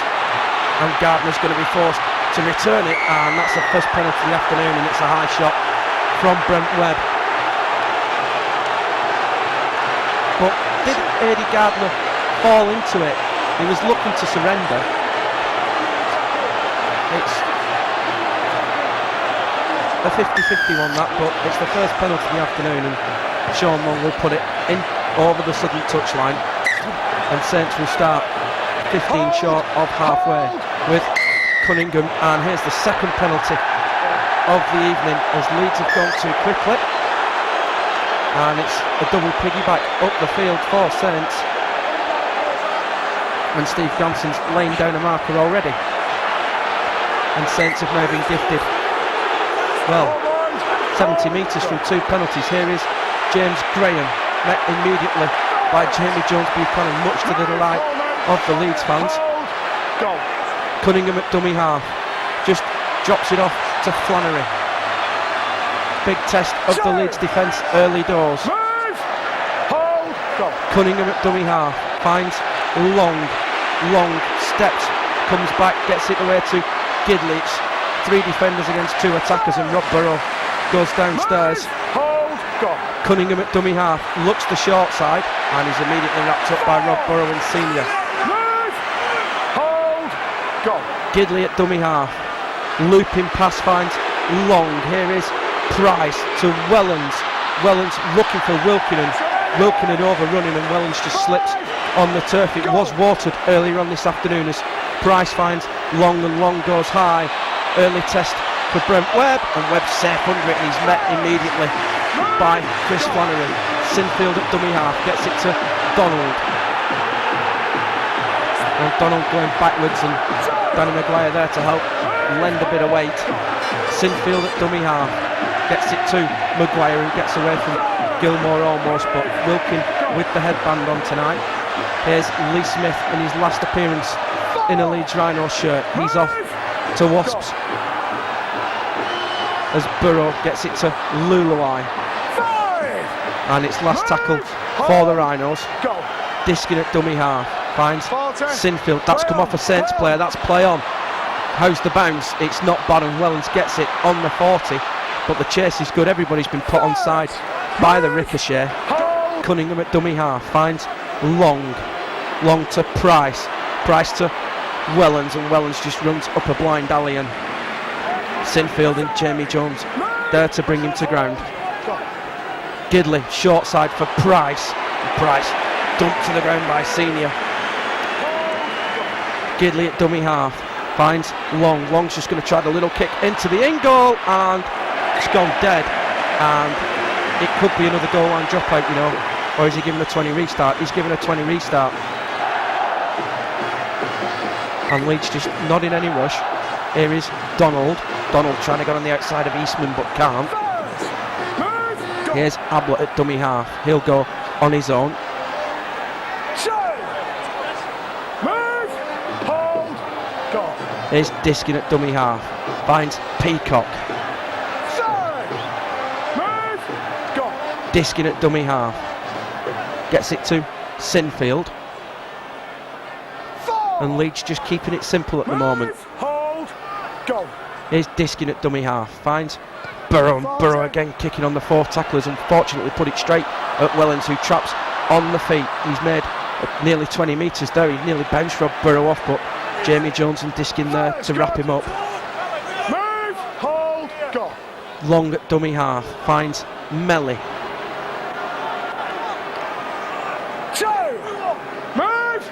And Gardner's going to be forced to return it, and that's the first penalty of the afternoon, and it's a high shot from Brent Webb. But did Eddie Gardner fall into it? He was looking to surrender. It's a 50-50 one, that, but it's the first penalty of the afternoon, and Sean Long will put it in over the southern touchline, and Saints will start 15 short of halfway with Cunningham. And here's the second penalty of the evening as Leeds have gone too quickly, and it's a double piggyback up the field for Saints, and Steve Ganson's laying down a marker already, and Saints have now been gifted, well, 70 metres from 2 penalties. Here is James Graham, met immediately by Jamie Jones Buchanan, much to the delight of the Leeds fans. Cunningham at dummy half, just drops it off to Flannery. Big test of the Leeds defence early doors. Cunningham at dummy half, finds long steps, comes back, gets it away to Gidley. It's 3 defenders against 2 attackers, and Rob Burrow goes downstairs. Cunningham at dummy half, looks the short side, and he's immediately wrapped up by Rob Burrow Senior. Gidley at dummy half, looping pass, finds Long. Here is Price to Wellens. Wellens looking for Wilkinen. Wilkinen overrunning, and Wellens just slips on the turf. It was watered earlier on this afternoon as Price finds Long, and Long goes high. Early test for Brent Webb, and Webb's safe under it, and he's met immediately by Chris Flannery. Sinfield at dummy half, gets it to Donald. And Donald going backwards, and Danny Maguire there to help lend a bit of weight. Sinfield at dummy half, gets it to Maguire, and gets away from Gilmore almost, but Wilkin with the headband on tonight. Here's Lee Smith in his last appearance in a Leeds Rhino shirt. He's off to Wasps as Burrow gets it to Luluai, and it's last tackle for the Rhinos. Diskin at dummy half, finds Sinfield. That's come off a Saints player, that's play on. How's the bounce? It's not bad, and Wellens gets it on the 40, but the chase is good. Everybody's been put on side by the ricochet. Cunningham at dummy half, finds Long to Price to Wellens, and Wellens just runs up a blind alley, and Sinfield and Jamie Jones there to bring him to ground. Gidley, short side for Price. Price dumped to the ground by Senior. Gidley at dummy half, finds Long. Long's just going to try the little kick into the in goal, and it's gone dead, and it could be another goal line dropout, you know. Or is he giving a 20 restart? He's giving a 20 restart. And Leeds just not in any rush. Here is Donald. Donald trying to get on the outside of Eastman, but can't. Here's Ablett at dummy half. He'll go on his own. Move, hold, go. Here's Diskin at dummy half. Finds Peacock. Move, go. Diskin at dummy half. Gets it to Sinfield. And Leeds just keeping it simple at the moment. Hold, go. Here's Diskin at dummy half. Finds Burrow, and Burrow again kicking on the 4 tacklers. Unfortunately put it straight at Wellens, who traps on the feet. He's made nearly 20 metres there. He nearly bounced Rob Burrow off, but Jamie Jones and Diskin there to wrap him up. Move, hold, go. Long at dummy half. Finds Melly. Move,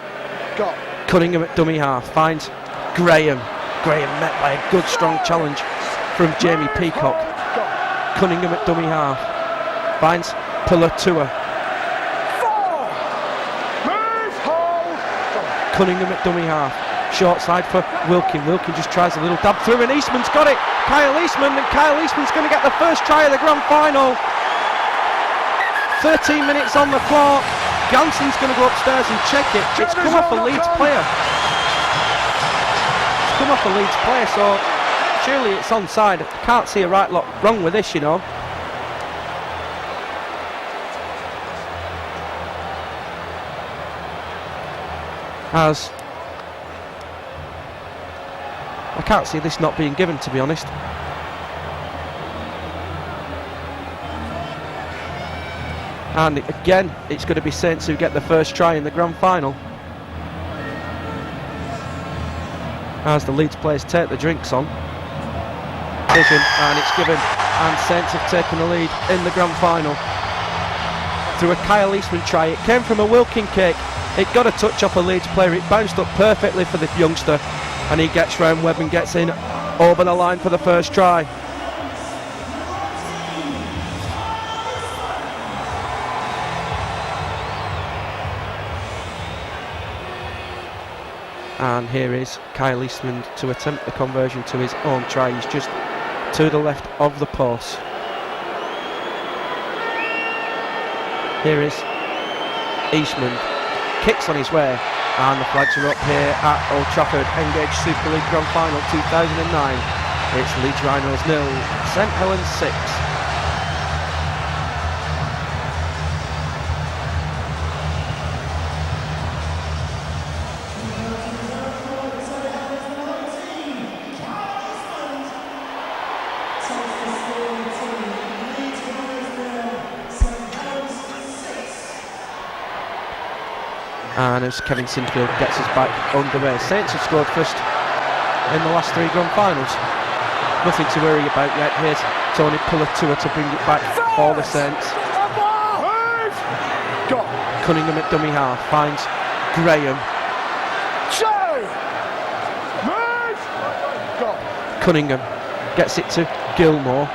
go. Cunningham at dummy half. Finds Graham. Graham met by a good strong challenge from Jamie Peacock. Cunningham at dummy half. Finds Pulatua. Move, hold, go. Cunningham at dummy half. Short side for Wilkin. Wilkin just tries a little dab through, and Eastman's got it. Kyle Eastman, and Kyle Eastman's going to get the first try of the grand final. 13 minutes on the clock. Ganson's going to go upstairs and check it. It's come off a Leeds player. It's come off a Leeds player, so surely it's onside. I can't see a right lot wrong with this, you know. As I can't see this not being given, to be honest. And again, it's going to be Saints who get the first try in the grand final. As the Leeds players take the drinks on. Vision, and it's given, and Saints have taken the lead in the grand final through a Kyle Eastman try. It came from a Wilkin kick. It got a touch off a Leeds player. It bounced up perfectly for the youngster, and he gets round Webb and gets in over the line for the first try. And here is Kyle Eastman to attempt the conversion to his own try. He's just to the left of the post. Here is Eastman, kicks on his way, and the flags are up here at Old Trafford. Engage Super League Grand Final 2009. It's Leeds Rhinos 0, St Helens 6. And as Kevin Sinfield gets us back underway, Saints have scored first in the last 3 grand finals. Nothing to worry about yet. Here's Tony Pulatua to bring it back for the Saints. Cunningham at dummy half finds Graham. Cunningham gets it to Gilmore.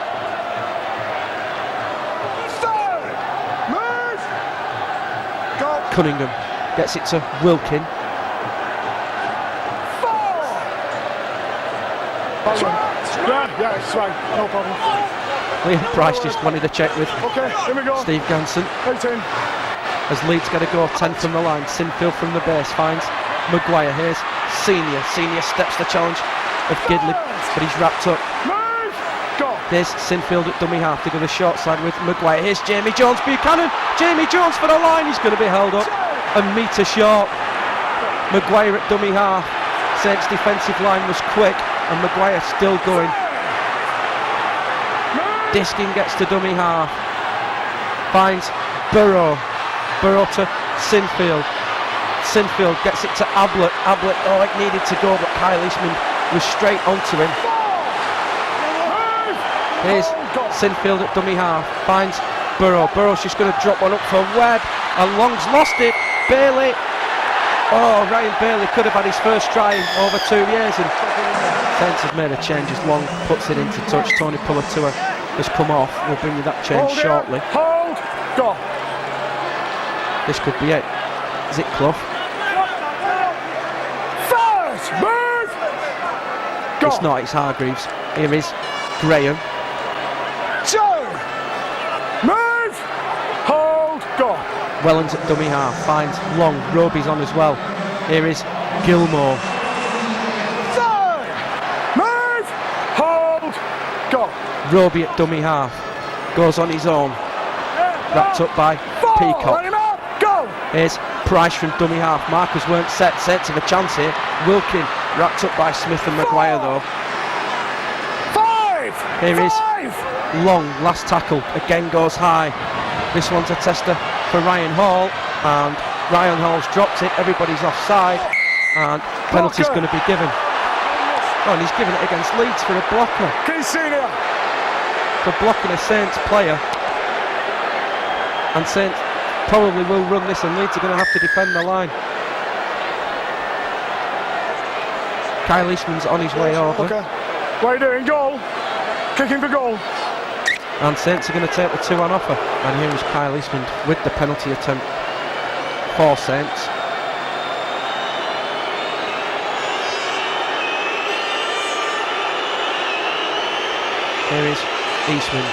Cunningham gets it to Wilkin. Yeah, it's fine, no problem. Liam Price just wanted to check with Here we go. Steve Ganson. 18. As Leeds got to go 10 from the line. Sinfield from the base finds Maguire. Here's Senior. Senior steps the challenge of Gidley, but he's wrapped up. There's Sinfield at dummy half to go the short side with Maguire. Here's Jamie Jones Buchanan. Jamie Jones for the line. He's going to be held up a metre short. Maguire at dummy half. Saints defensive line was quick, and Maguire still going. Diskin gets to dummy half. Finds Burrow. Burrow to Sinfield. Sinfield gets it to Ablett. Ablett, oh, it needed to go, but Kyle Eastman was straight onto him. Here's Sinfield at dummy half. Finds Burrow. Burrow's just going to drop one up for Webb, and Long's lost it. Bailey. Oh, Ryan Bailey could have had his first try in over 2 years, and Saints have made a change as Long puts it into touch. Tony Pulatua has come off. We'll bring you that change shortly. Hold, go. This could be it. Is it Clough? First, move, go. It's not, it's Hargreaves. Here is Graham. Move, Wellens at dummy half, finds Long, Roby's on as well. Here is Gilmore. Move! Hold! Go! Roby at dummy half, goes on his own, wrapped up by Peacock. Let him up! Go! Here's Price from dummy half. Marcus weren't set. Saints have a chance here. Wilkin wrapped up by Smith and Maguire though. 5! Here is Long, last tackle, again goes high. This one's a tester for Ryan Hall, and Ryan Hall's dropped it. Everybody's offside, and penalty's going to be given. Oh, and he's given it against Leeds for a blocker. Can you see there? For blocking a Saints player. And Saints probably will run this, and Leeds are going to have to defend the line. Kyle Eastman's on his way over. Okay. What are you doing? Goal? Kicking for goal. And Saints are going to take the 2 on offer. And here is Kyle Eastman with the penalty attempt for Saints. Here is Eastman,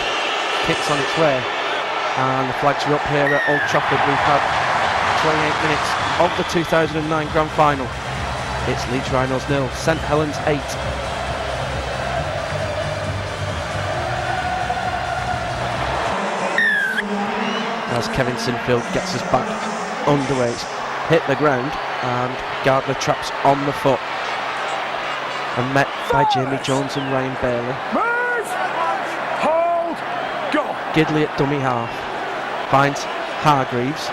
kicks on its way, and the flags are up here at Old Trafford. We've had 28 minutes of the 2009 Grand Final. It's Leeds Rhinos 0, St Helens 8. As Kevin Sinfield gets us back underway, it's hit the ground, and Gardner traps on the foot, and met by Jamie Jones and Ryan Bailey. Move! Hold! Go! Gidley at dummy half, finds Hargreaves.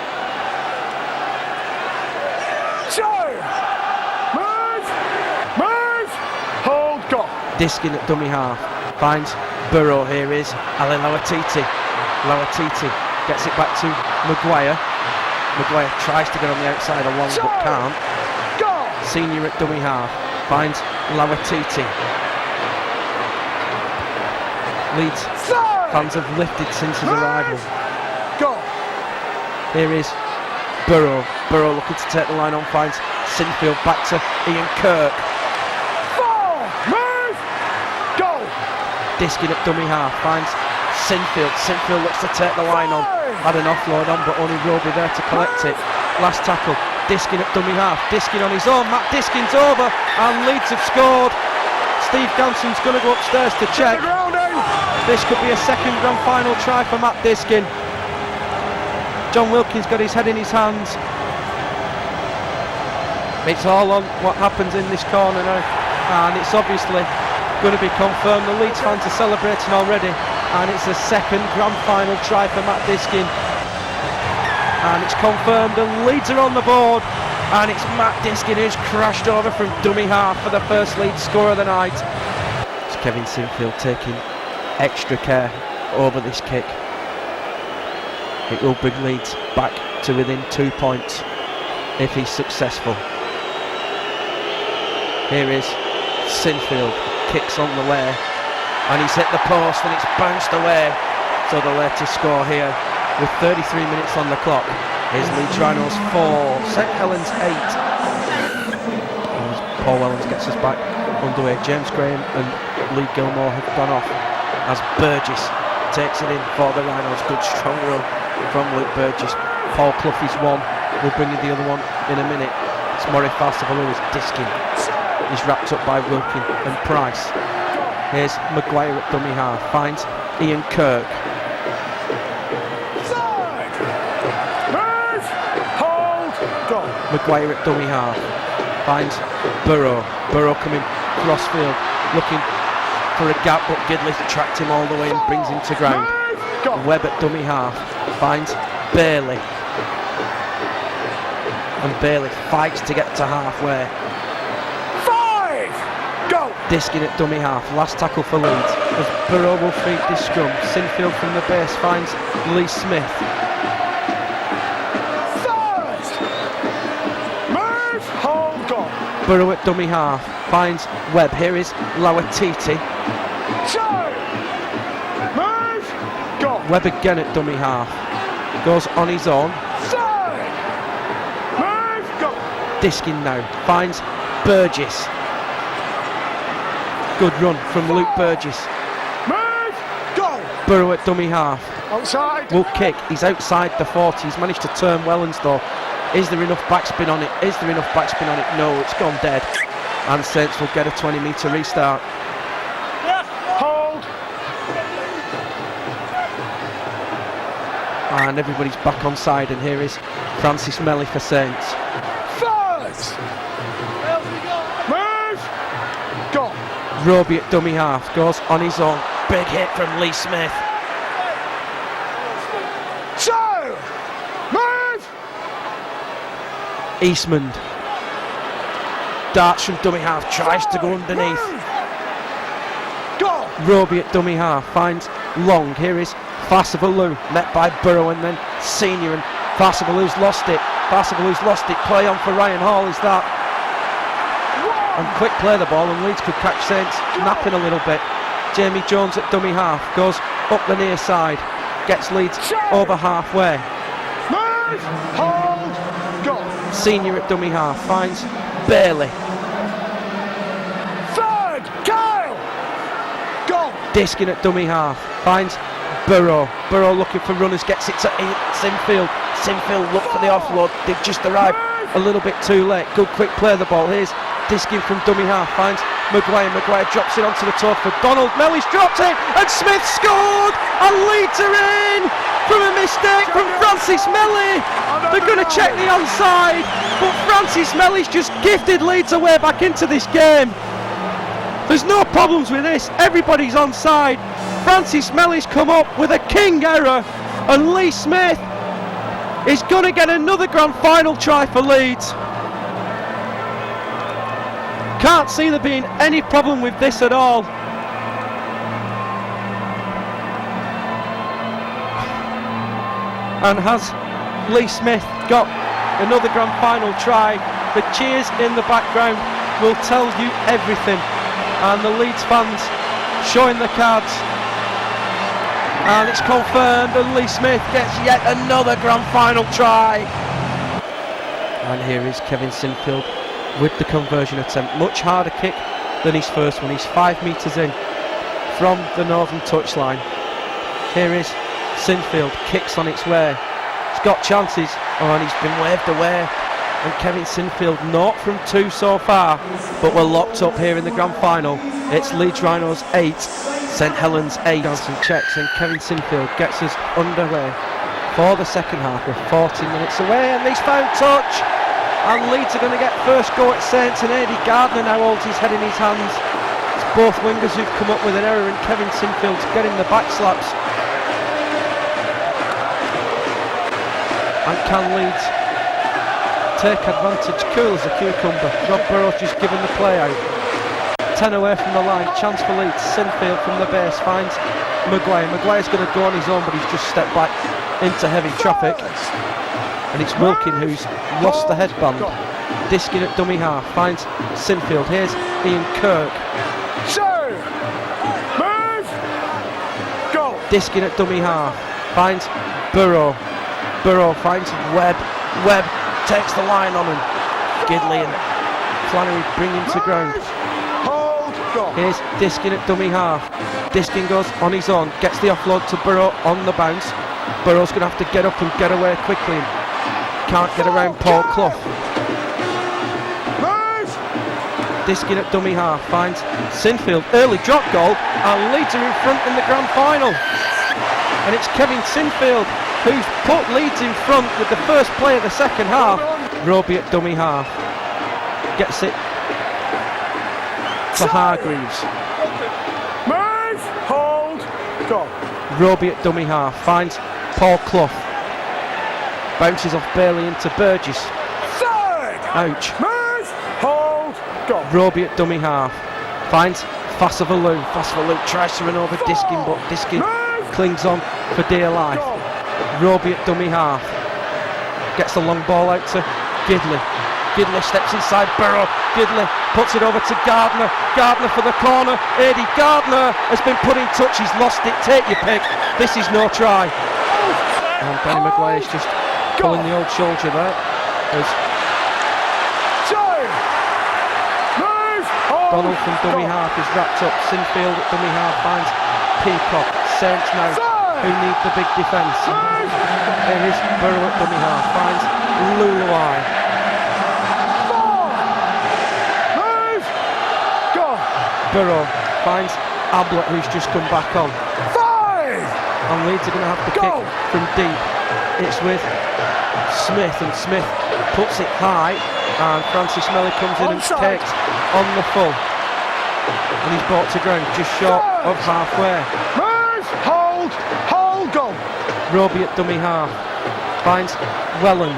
Move! Hold! Go! Diskin at dummy half, finds Burrow. Here is Ali Lawatiti. Lawatiti gets it back to Maguire. Maguire tries to get on the outside along but can't. Go! Senior at dummy half, finds Lawatiti. Leeds fans have lifted since his arrival. Go! Here is Burrow. Burrow looking to take the line on, finds Sinfield back to Ian Kirk. 4! Move! Go! Diskin at dummy half, finds Sinfield. Sinfield looks to take the line on. Had an offload on, but only Roby there to collect it. Last tackle, Diskin at dummy half. Diskin on his own. Matt Diskin's over, and Leeds have scored. Steve Ganson's going to go upstairs to check. This could be a second Grand Final try for Matt Diskin. John Wilkins got his head in his hands. It's all on what happens in this corner now, and it's obviously going to be confirmed. The Leeds fans are celebrating already, and it's a second Grand Final try for Matt Diskin, and it's confirmed, and Leeds are on the board, and it's Matt Diskin who's crashed over from dummy half for the first Leeds score of the night. It's Kevin Sinfield taking extra care over this kick. It will bring Leeds back to within 2 points if he's successful. Here is Sinfield, kicks on the way, and he's hit the post, and it's bounced away. So the latest score here, with 33 minutes on the clock, is Leeds Rhinos 4, St Helens 8. As Paul Wellens gets us back underway, James Graham and Lee Gilmore have gone off, as Burgess takes it in for the Rhinos. Good strong run from Luke Burgess. Paul Cloughey's one, we'll bring you the other one in a minute. It's Murray Falstavallou's Diskin. He's wrapped up by Wilkin and Price. Here's Maguire at dummy half, finds Ian Kirk. Move! Hold! Go! Maguire at dummy half, finds Burrow. Burrow coming crossfield, looking for a gap, but Gidley tracked him all the way and brings him to ground. Webb at dummy half, finds Bailey. And Bailey fights to get to halfway. Go! Diskin at dummy half, last tackle for Leeds, as Burrow will feed this scrum. Sinfield from the base finds Lee Smith. Move! Hold! Go! Burrow at dummy half, finds Webb. Here is Lawatiti. Move! Go! Webb again at dummy half, goes on his own. Move! Go! Diskin now, finds Burgess. Good run from Luke Burgess. Move! Go! Burrow at dummy half. Outside. Will kick. He's outside the 40. He's managed to turn Wellens though. Is there enough backspin on it? Is there enough backspin on it? No, it's gone dead. And Saints will get a 20-metre restart. Hold. And everybody's back on side, and here is Francis Melly for Saints. First. Move. Go. Roby at dummy half goes on his own. Big hit from Lee Smith. Two. Move. Eastman darts from dummy half, tries to go underneath. Go. Roby at dummy half finds Long. Here is Fasavalou, met by Burrow and then Senior, and Fasavalou's lost it. Fasavalou's lost it. Play on for Ryan Hall is that. And quick play the ball, and Leeds could catch Saints napping a little bit. Jamie Jones at dummy half goes up the near side, gets Leeds over halfway. Move. Hold. Go. Senior at dummy half finds Bailey. Third. Kyle. Go. Diskin at dummy half finds Burrow. Burrow looking for runners, gets it to Sinfield. Sinfield look for the offload. They've just arrived a little bit too late. Good quick play of the ball. Here's Diskin from dummy half finds Maguire. Maguire drops it onto the toe for Donald. Melly's dropped it and Smith scored, and Leeds are in from a mistake from Francis Melly. They're going to check the onside, but Francis Melly's just gifted Leeds a way back into this game. There's no problems with this, everybody's onside. Francis Melly's come up with a king error, and Lee Smith is going to get another grand final try for Leeds. Can't see there being any problem with this at all. And has Lee Smith got another grand final try? The cheers in the background will tell you everything. And the Leeds fans showing the cards. And it's confirmed, and Lee Smith gets yet another grand final try. And here is Kevin Sinfield with the conversion attempt. Much harder kick than his first one. He's 5 metres in from the northern touchline. Here is Sinfield, kicks on its way. He's got chances, and he's been waved away. And Kevin Sinfield, 0 from 2 so far, but we're locked up here in the grand final. It's Leeds Rhinos 8, St Helens 8. Johnson checks, and Kevin Sinfield gets us underway for the second half. We're 40 minutes away, and he's found touch. And Leeds are going to get first go at Saints, and Eddie Gardner now holds his head in his hands. It's both wingers who've come up with an error, and Kevin Sinfield's getting the back slaps. And can Leeds take advantage? Cool as a cucumber. Rob Burrow's just given the play out. 10 away from the line, chance for Leeds. Sinfield from the base finds Maguire. Maguire's going to go on his own, but he's just stepped back into heavy traffic. And it's Wilkin who's lost the headband. Diskin at dummy half finds Sinfield. Here's Ian Kirk. Move. Go. Diskin at dummy half finds Burrow. Burrow finds Webb. Webb takes the line on him. Gidley and Flannery bring him to ground. Hold. Go. Here's Diskin at dummy half. Diskin goes on his own, gets the offload to Burrow on the bounce. Burrow's going to have to get up and get away quickly. Can't get around Paul Clough. Diskin at dummy half finds Sinfield. Early drop goal, and Leeds are in front in the grand final. And it's Kevin Sinfield who's put Leeds in front with the first play of the second half. Roby at dummy half gets it for Hargreaves. Move. Hold. Go. Roby at dummy half finds Paul Clough. Bounces off Bailey into Burgess. Third. Ouch. Move. Hold. Go. Roby at dummy half finds Fasavalou. Fasavalou tries to run over Diskin, but Diskin clings on for dear life. Roby at dummy half gets the long ball out to Gidley. Gidley steps inside Burrow. Gidley puts it over to Gardner. Gardner for the corner. Eddie Gardner has been put in touch. He's lost it. Take your pick. This is no try. And Benny Maguire's just pulling the old soldier there. Donald from dummy half is wrapped up. Sinfield at dummy half finds Peacock. Saints now, who need the big defence. Here is Borough at dummy half, finds Luluai. Move! Go! Borough finds Ablett, who's just come back on. 5! And Leeds are going to have to kick from deep. It's with Smith, and Smith puts it high, and Francis Melly comes in and takes on the full. And he's brought to ground just short of halfway. Move! Hold, go! Roby at dummy half finds Welland.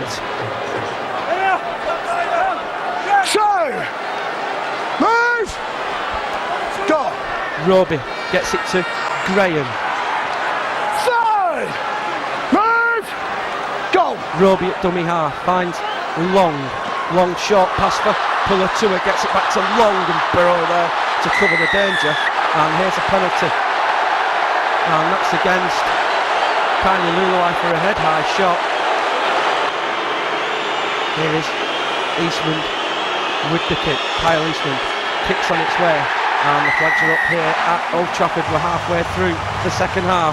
2! Move! Go! Roby gets it to Graham. 3! Move! Go! Roby at dummy half finds Long short pass for Pulatua, gets it back to Long, and Burrow there to cover the danger, and here's a penalty, and that's against Kylie Luluai for a head high shot. Here is Eastman with the kick. Kyle Eastman kicks on its way, and the flags are up here at Old Trafford. We're halfway through the second half.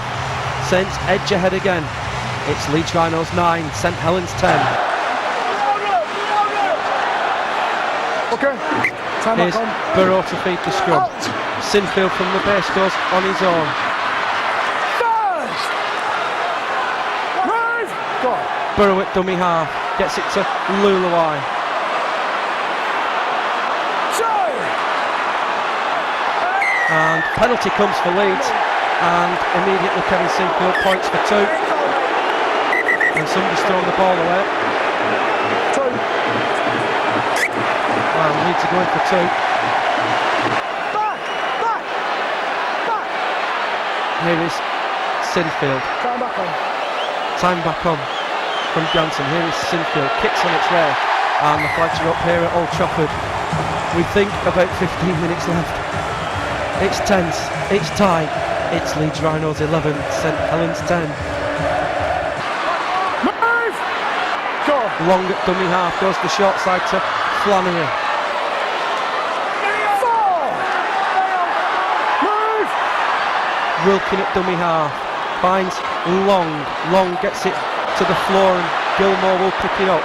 Saints edge ahead again. It's Leeds Rhinos 9, St Helens 10. Okay. Time Here's Burrow to feed the scrum. Sinfield from the base goes on his own. First! Move! Go! Burrow at dummy half, gets it to Luluai. 2! And penalty comes for Leeds, and immediately Kevin Sinfield points for 2. And somebody's thrown the ball away. 2! And Leeds are going for 2. Back! Here is Sinfield. Time back on from Johnson. Here is Sinfield, kicks on its way, and the flags are up here at Old Trafford. We think about 15 minutes left. It's tense, it's tight. It's Leeds Rhinos 11, St Helens 10. Move! Go! Long at dummy half, goes the short side to Flannery. 4! Move! Wilkin at dummy half, finds Long gets it to the floor, and Gilmore will pick it up.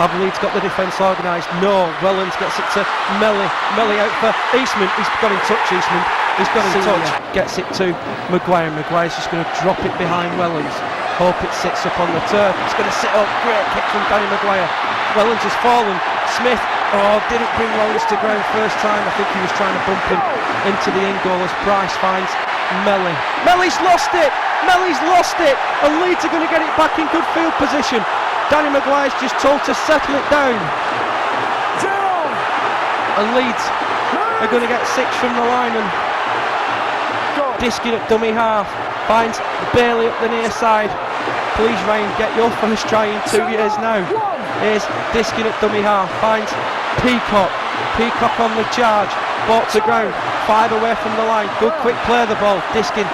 Have Leeds got the defence organised? No. Wellens gets it to Melly out for Eastman. He's got in touch, Eastman. He's got in touch. Gets it to Maguire. Maguire's just going to drop it behind Wellens. Hope it sits up on the turf. It's going to sit up. Great kick from Danny Maguire. Wellens has fallen. Smith, didn't bring Wellens to ground first time. I think he was trying to bump him into the in goal as Price finds Melly. Melly's lost it! And Leeds are going to get it back in good field position. Danny Maguire's just told to settle it down. And Leeds are going to get 6 from the line, and Diskin at dummy half finds Bailey up the near side. Please Ryan, get your first try in 2 years now. Here's Diskin at dummy half, finds Peacock on the charge, brought to ground, 5 away from the line. Good quick play of the ball. Diskin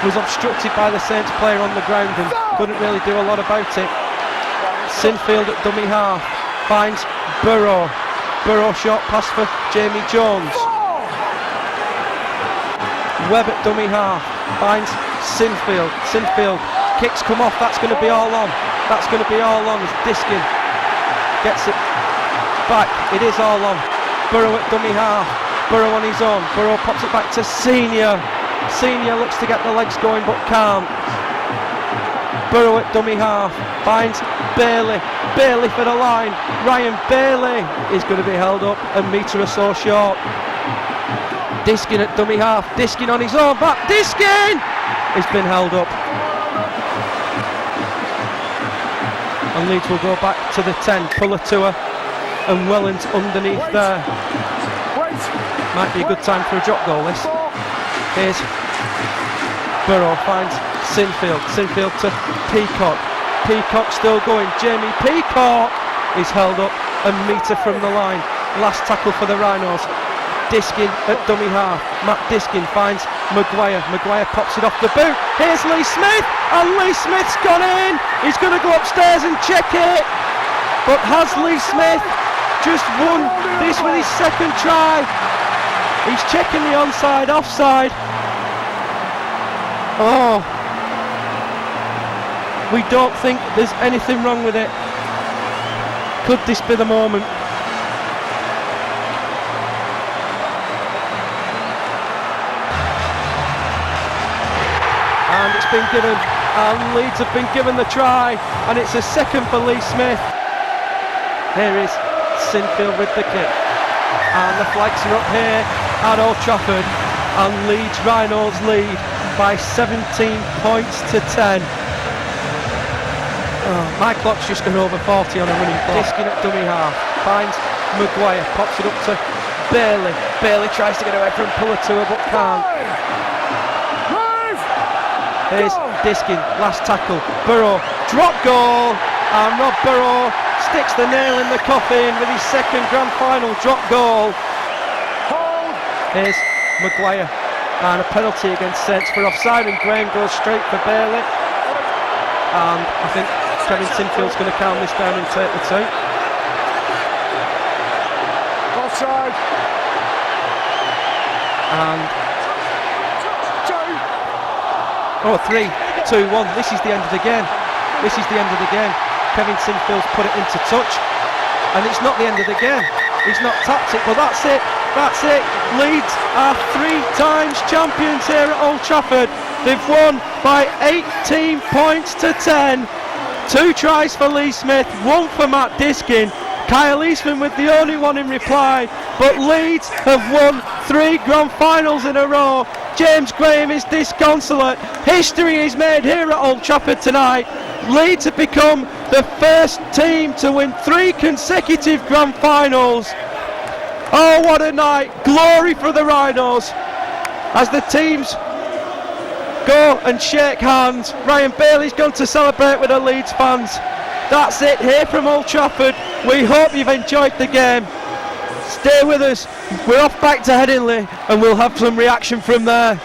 was obstructed by the Saints player on the ground and couldn't really do a lot about it. Sinfield at dummy half finds Burrow short pass for Jamie Jones. Webb at dummy half finds Sinfield. Kicks come off, that's going to be all on. As Diskin gets it back, it is all on. Burrow at dummy half, Burrow on his own. Burrow pops it back to Senior. Senior looks to get the legs going but can't. Burrow at dummy half finds Bailey for the line. Ryan Bailey is going to be held up a metre or so short. Diskin at dummy half, Diskin on his own back, Diskin has been held up. And Leeds will go back to the 10. Pulatua and Wellens underneath there. Might be a good time for a drop goal this. Here's Burrow finds Sinfield to Peacock. Peacock still going. Jamie Peacock is held up a metre from the line. Last tackle for the Rhinos. Diskin at dummy half. Matt Diskin finds Maguire. Maguire pops it off the boot. Here's Lee Smith, and Lee Smith's gone in. He's going to go upstairs and check it. But has Lee Smith just won this with his second try? He's checking the onside, offside. Oh, we don't think there's anything wrong with it. Could this be the moment? And it's been given, and Leeds have been given the try, and it's a second for Lee Smith. Here is Sinfield with the kick, and the flags are up here at Old Trafford, and Leeds Rhinos lead by 17 points to 10. Oh, my clock's just gone over 40 on a running clock. Diskin at dummy half, finds Maguire, pops it up to Bailey. Bailey tries to get away from Pulatua but can't. Here's Diskin, last tackle, Burrow, drop goal, and Rob Burrow sticks the nail in the coffin with his second grand final drop goal. Here's Maguire, and a penalty against Saints for offside, and Graham goes straight for Bailey. And I think Kevin Sinfield's going to calm this down and take the two. Offside. And 3, 2, 1. This is the end of the game. This is the end of the game. Kevin Sinfield's put it into touch, and it's not the end of the game. He's not tapped it, but that's it. That's it. Leeds are 3 times champions here at Old Trafford. They've won by 18 points to 10. 2 tries for Lee Smith, 1 for Matt Diskin. Kyle Eastman with the only one in reply, but Leeds have won 3 grand finals in a row. James Graham is disconsolate. History is made here at Old Trafford tonight. Leeds have become the first team to win 3 consecutive grand finals. Oh, what a night. Glory for the Rhinos as the teams go and shake hands. Ryan Bailey's gone to celebrate with the Leeds fans. That's it here from Old Trafford. We hope you've enjoyed the game. Stay with us. We're off back to Headingley and we'll have some reaction from there.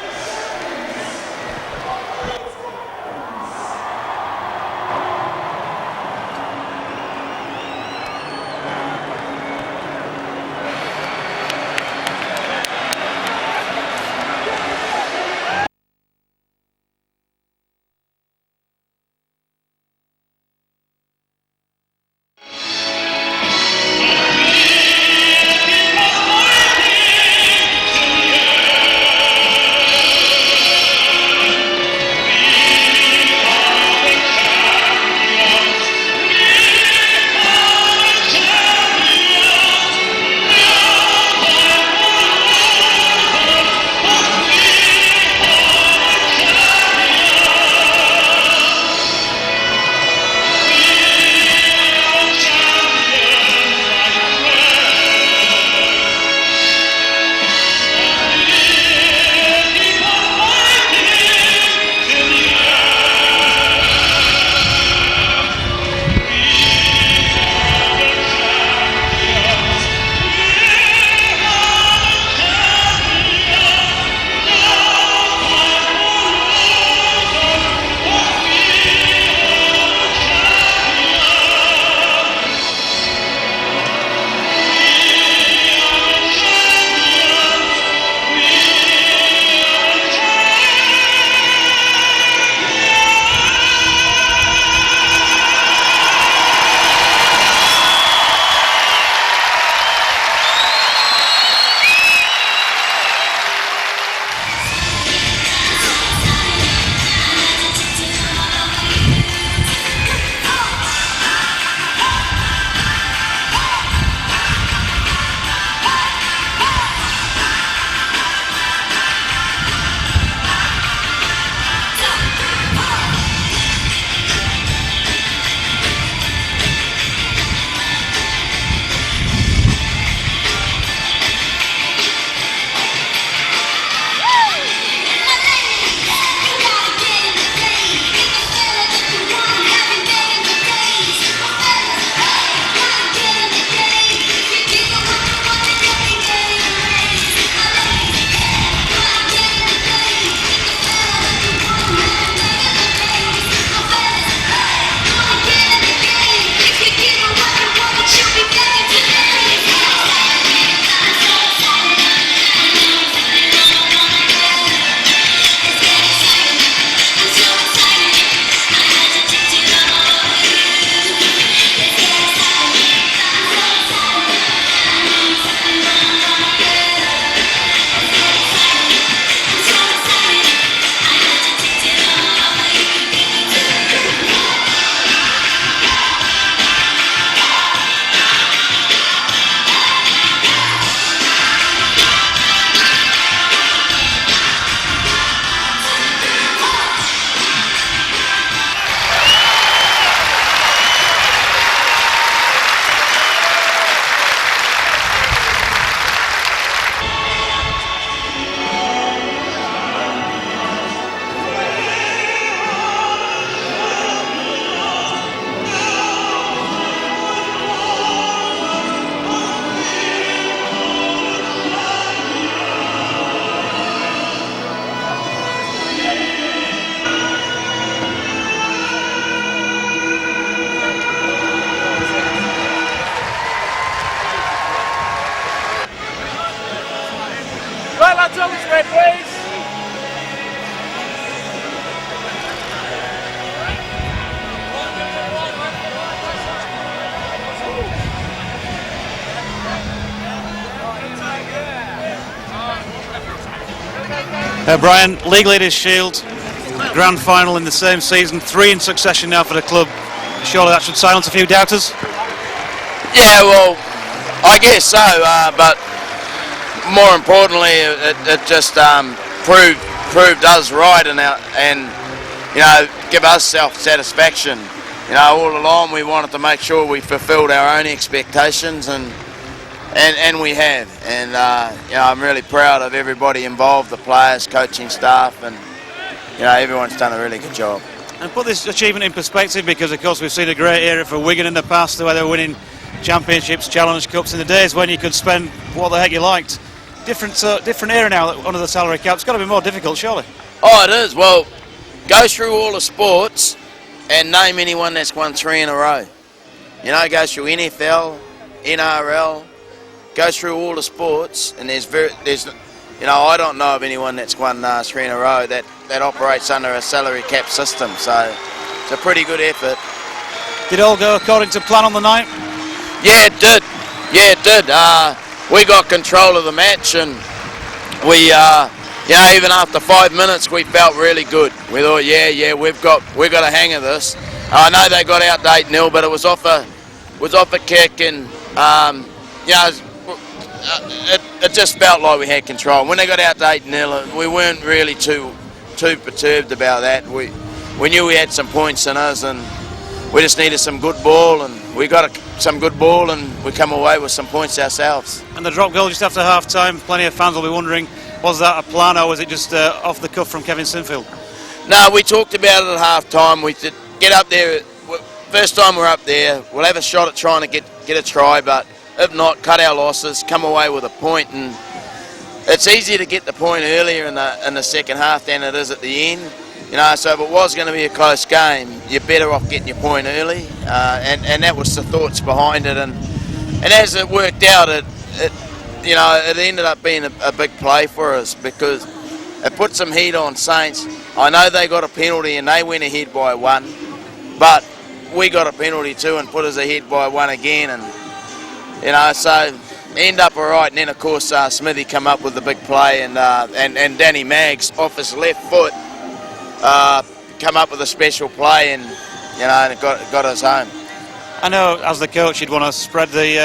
Brian, League Leaders Shield, Grand Final in the same season, 3 in succession now for the club. Surely that should silence a few doubters? Yeah, well, I guess so, but more importantly, it just proved us right and you know, give us self-satisfaction. You know, all along we wanted to make sure we fulfilled our own expectations, and we have. And you know, I'm really proud of everybody involved, the players, coaching staff, and you know, everyone's done a really good job. And put this achievement in perspective, because of course we've seen a great era for Wigan in the past, where they were winning championships, Challenge Cups in the days when you could spend what the heck you liked. Different era now under the salary cap. It's got to be more difficult, surely. Oh, it is. Well, go through all the sports and name anyone that's won 3 in a row. You know, go through NFL, NRL, go through all the sports, and there's you know, I don't know of anyone that's won 3 in a row that operates under a salary cap system. So it's a pretty good effort. Did it all go according to plan on the night? Yeah, it did. Yeah, it did. We got control of the match, and we, you know, even after 5 minutes, we felt really good. We thought, yeah, we've got a hang of this. I know they got out 8-0, but it was off a kick, and you know, it just felt like we had control. When they got out to 8-0, we weren't really too perturbed about that. We knew we had some points in us, and we just needed some good ball, and we got some good ball, and we come away with some points ourselves. And the drop goal just after half-time, plenty of fans will be wondering, was that a plan, or was it just off the cuff from Kevin Sinfield? No, we talked about it at half-time. We said, get up there. First time we're up there, we'll have a shot at trying to get a try, but if not, cut our losses, come away with a point. And it's easier to get the point earlier in the second half than it is at the end. You know, so if it was going to be a close game, you're better off getting your point early, and that was the thoughts behind it. And as it worked out, it you know, it ended up being a big play for us, because it put some heat on Saints. I know they got a penalty and they went ahead by 1, but we got a penalty too and put us ahead by 1 again, and you know, so end up all right. And then of course Smithy come up with the big play, and Danny Maggs off his left foot come up with a special play, and you know, and it got us home. I know as the coach you'd want to spread the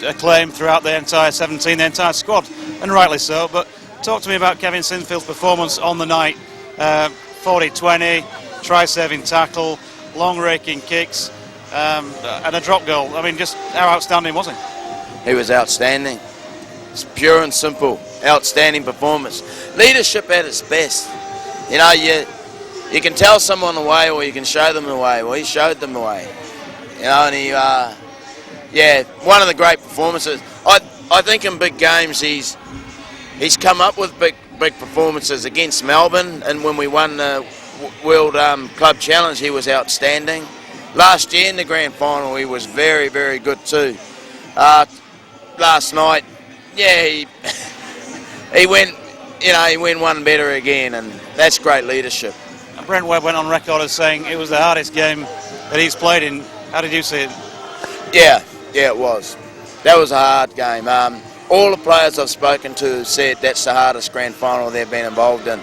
acclaim throughout the entire 17, the entire squad, and rightly so, but talk to me about Kevin Sinfield's performance on the night. 40-20, try-saving tackle, long raking kicks, and a drop goal. I mean, just how outstanding was he? He was outstanding. It's pure and simple. Outstanding performance. Leadership at its best. You know, you can tell someone the way, or you can show them the way. Well, he showed them the way. You know, and he, yeah, one of the great performances. I think in big games he's come up with big performances against Melbourne, and when we won the World Club Challenge, he was outstanding. Last year in the Grand Final, he was very, very good too. Last night, yeah, he went, you know, he went one better again, and that's great leadership. Brent Webb went on record as saying it was the hardest game that he's played in. How did you see it? Yeah, it was. That was a hard game. All the players I've spoken to said that's the hardest Grand Final they've been involved in,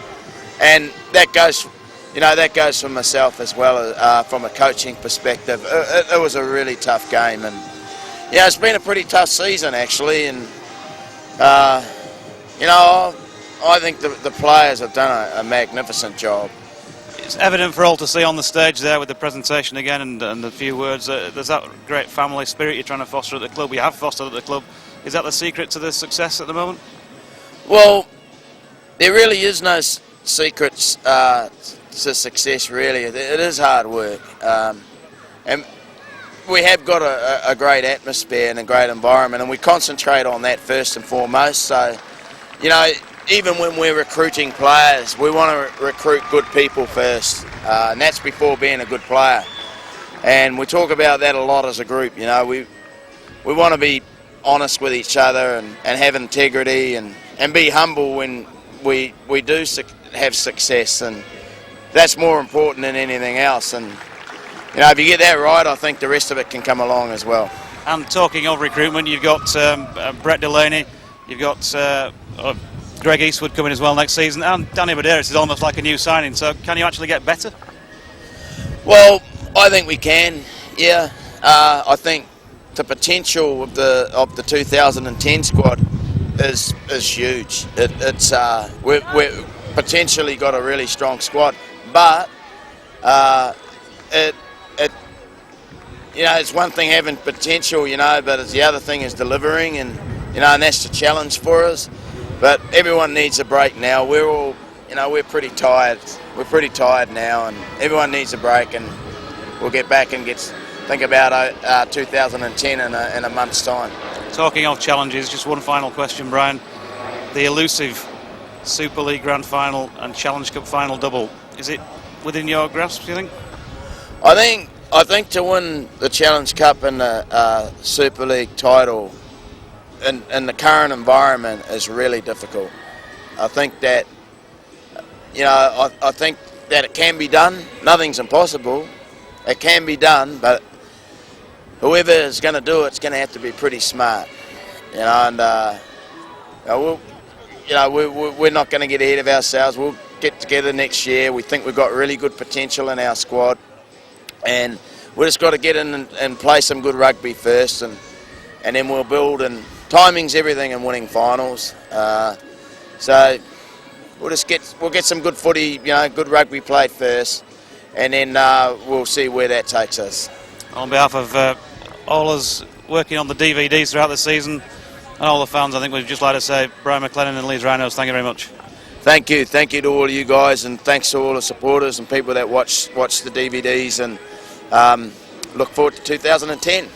and that goes, you know, that goes for myself as well, from a coaching perspective. It was a really tough game, and yeah, it's been a pretty tough season actually, and you know, I think the players have done a magnificent job. It's evident for all to see on the stage there with the presentation again and the few words. There's that great family spirit you're trying to foster at the club. We have fostered at the club. Is that the secret to the success at the moment? Well, there really is no secrets to success, really. It is hard work. And we have got a great atmosphere and a great environment, and we concentrate on that first and foremost. So, you know, even when we're recruiting players, we want to recruit good people first, and that's before being a good player. And we talk about that a lot as a group. You know, we want to be honest with each other and have integrity and be humble when we do have success, and that's more important than anything else. And you know, if you get that right, I think the rest of it can come along as well. And talking of recruitment, you've got Brett Delaney, you've got Greg Eastwood coming as well next season, and Danny Medeiros is almost like a new signing. So can you actually get better? Well, I think we can. Yeah, I think the potential of the 2010 squad is huge. We're potentially got a really strong squad, but it it's one thing having potential, but it's the other thing is delivering, and and that's the challenge for us. But everyone needs a break now. We're all, we're pretty tired. We're pretty tired now, and everyone needs a break, and we'll get back and think about 2010 in a month's time. Talking of challenges, just one final question, Brian. The elusive Super League Grand Final and Challenge Cup Final double, is it within your grasp, do you think? I think to win the Challenge Cup and the Super League title in the current environment is really difficult. I think that I think that it can be done. Nothing's impossible. It can be done, but whoever is going to do it's going to have to be pretty smart. And we're not going to get ahead of ourselves. We'll get together next year. We think we've got really good potential in our squad, and we've just got to get in and play some good rugby first, and then we'll build. And timing's everything in winning finals. So we'll get some good footy, good rugby played first, and then we'll see where that takes us. On behalf of all us working on the DVDs throughout the season and all the fans, I think we'd just like to say, Brian McLennan and Leeds Rhinos, thank you very much. Thank you to all of you guys, and thanks to all the supporters and people that watch the DVDs, and look forward to 2010.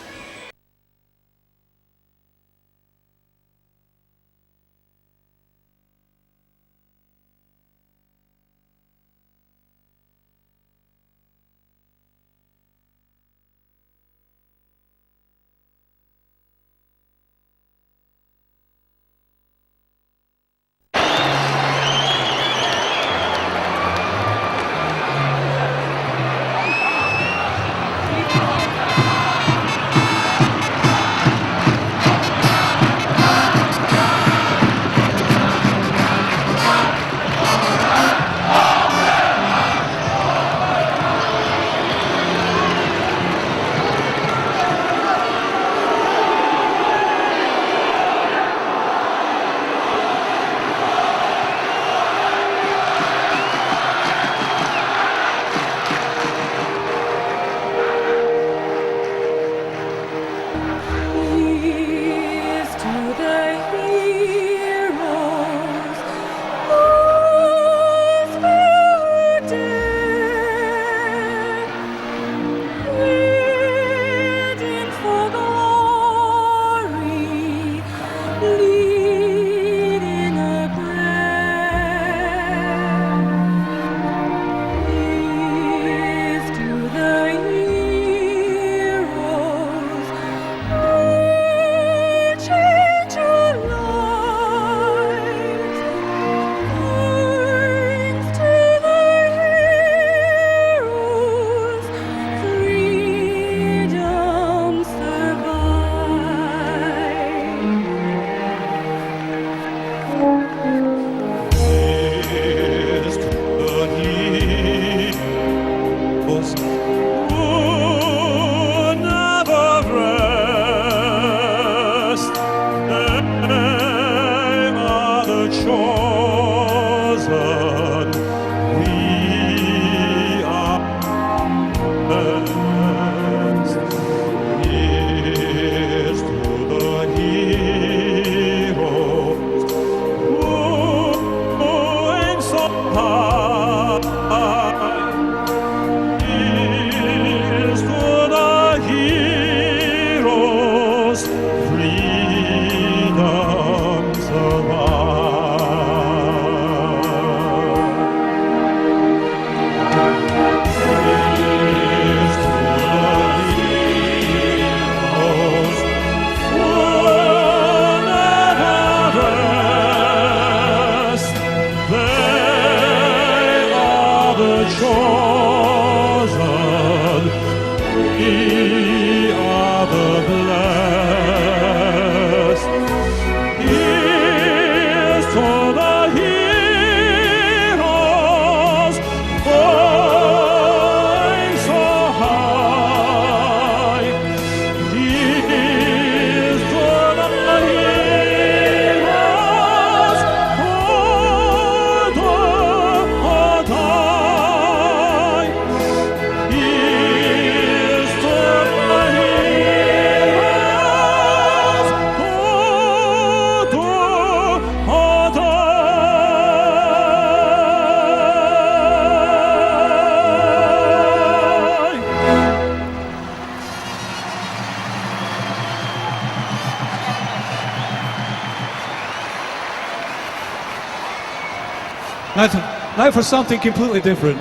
Now for something completely different.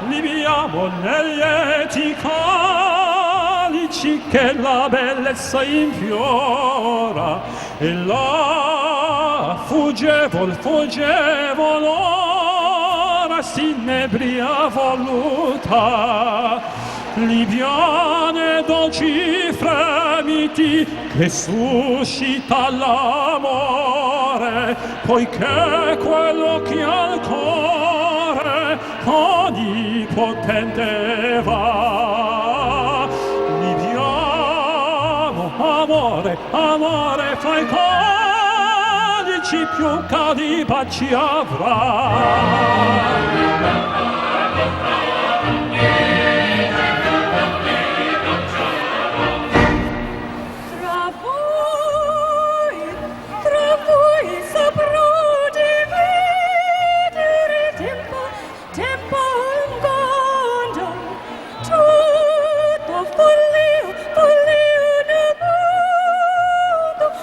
Libiamo negli eti calici che la bellezza infiora e la fuggevol ora si nebria voluta libiane dolci fremiti che suscita l'amore poiché quello che al cuore onnipotente va libiamo amore fra i calici più caldi baci avrà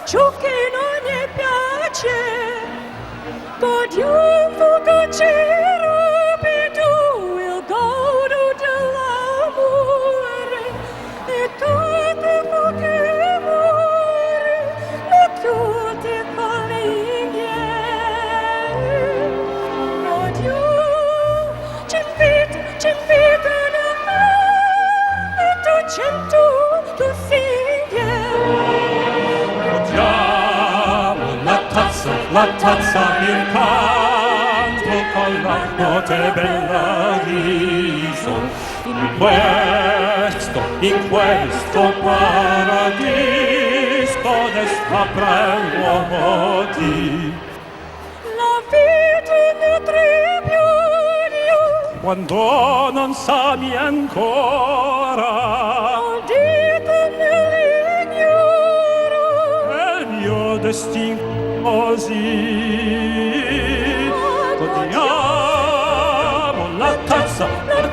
ciò che non gli piace godiamo gocero rapido il godo dell'amore e tutte poche amore e tutte follie odio ci invito e tu cento tu figlie la tazza il canto con la notte bella riso in questo paradiso ne scopre l'uomo di la vita ne tribunio quando non sami ancora dite nell'ignoro il mio destino così godiamo la tazza il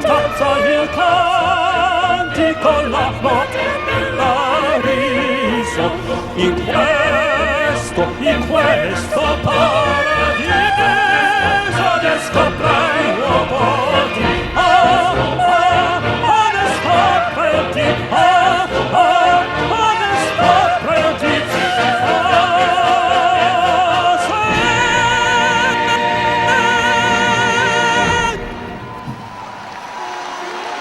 cantico la notte bella riso in questo paradiso ne scopre l'uomo di ne scopre di ne scopre di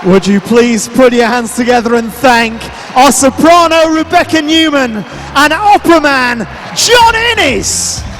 Would you please put your hands together and thank our soprano Rebecca Newman and opera man John Innes?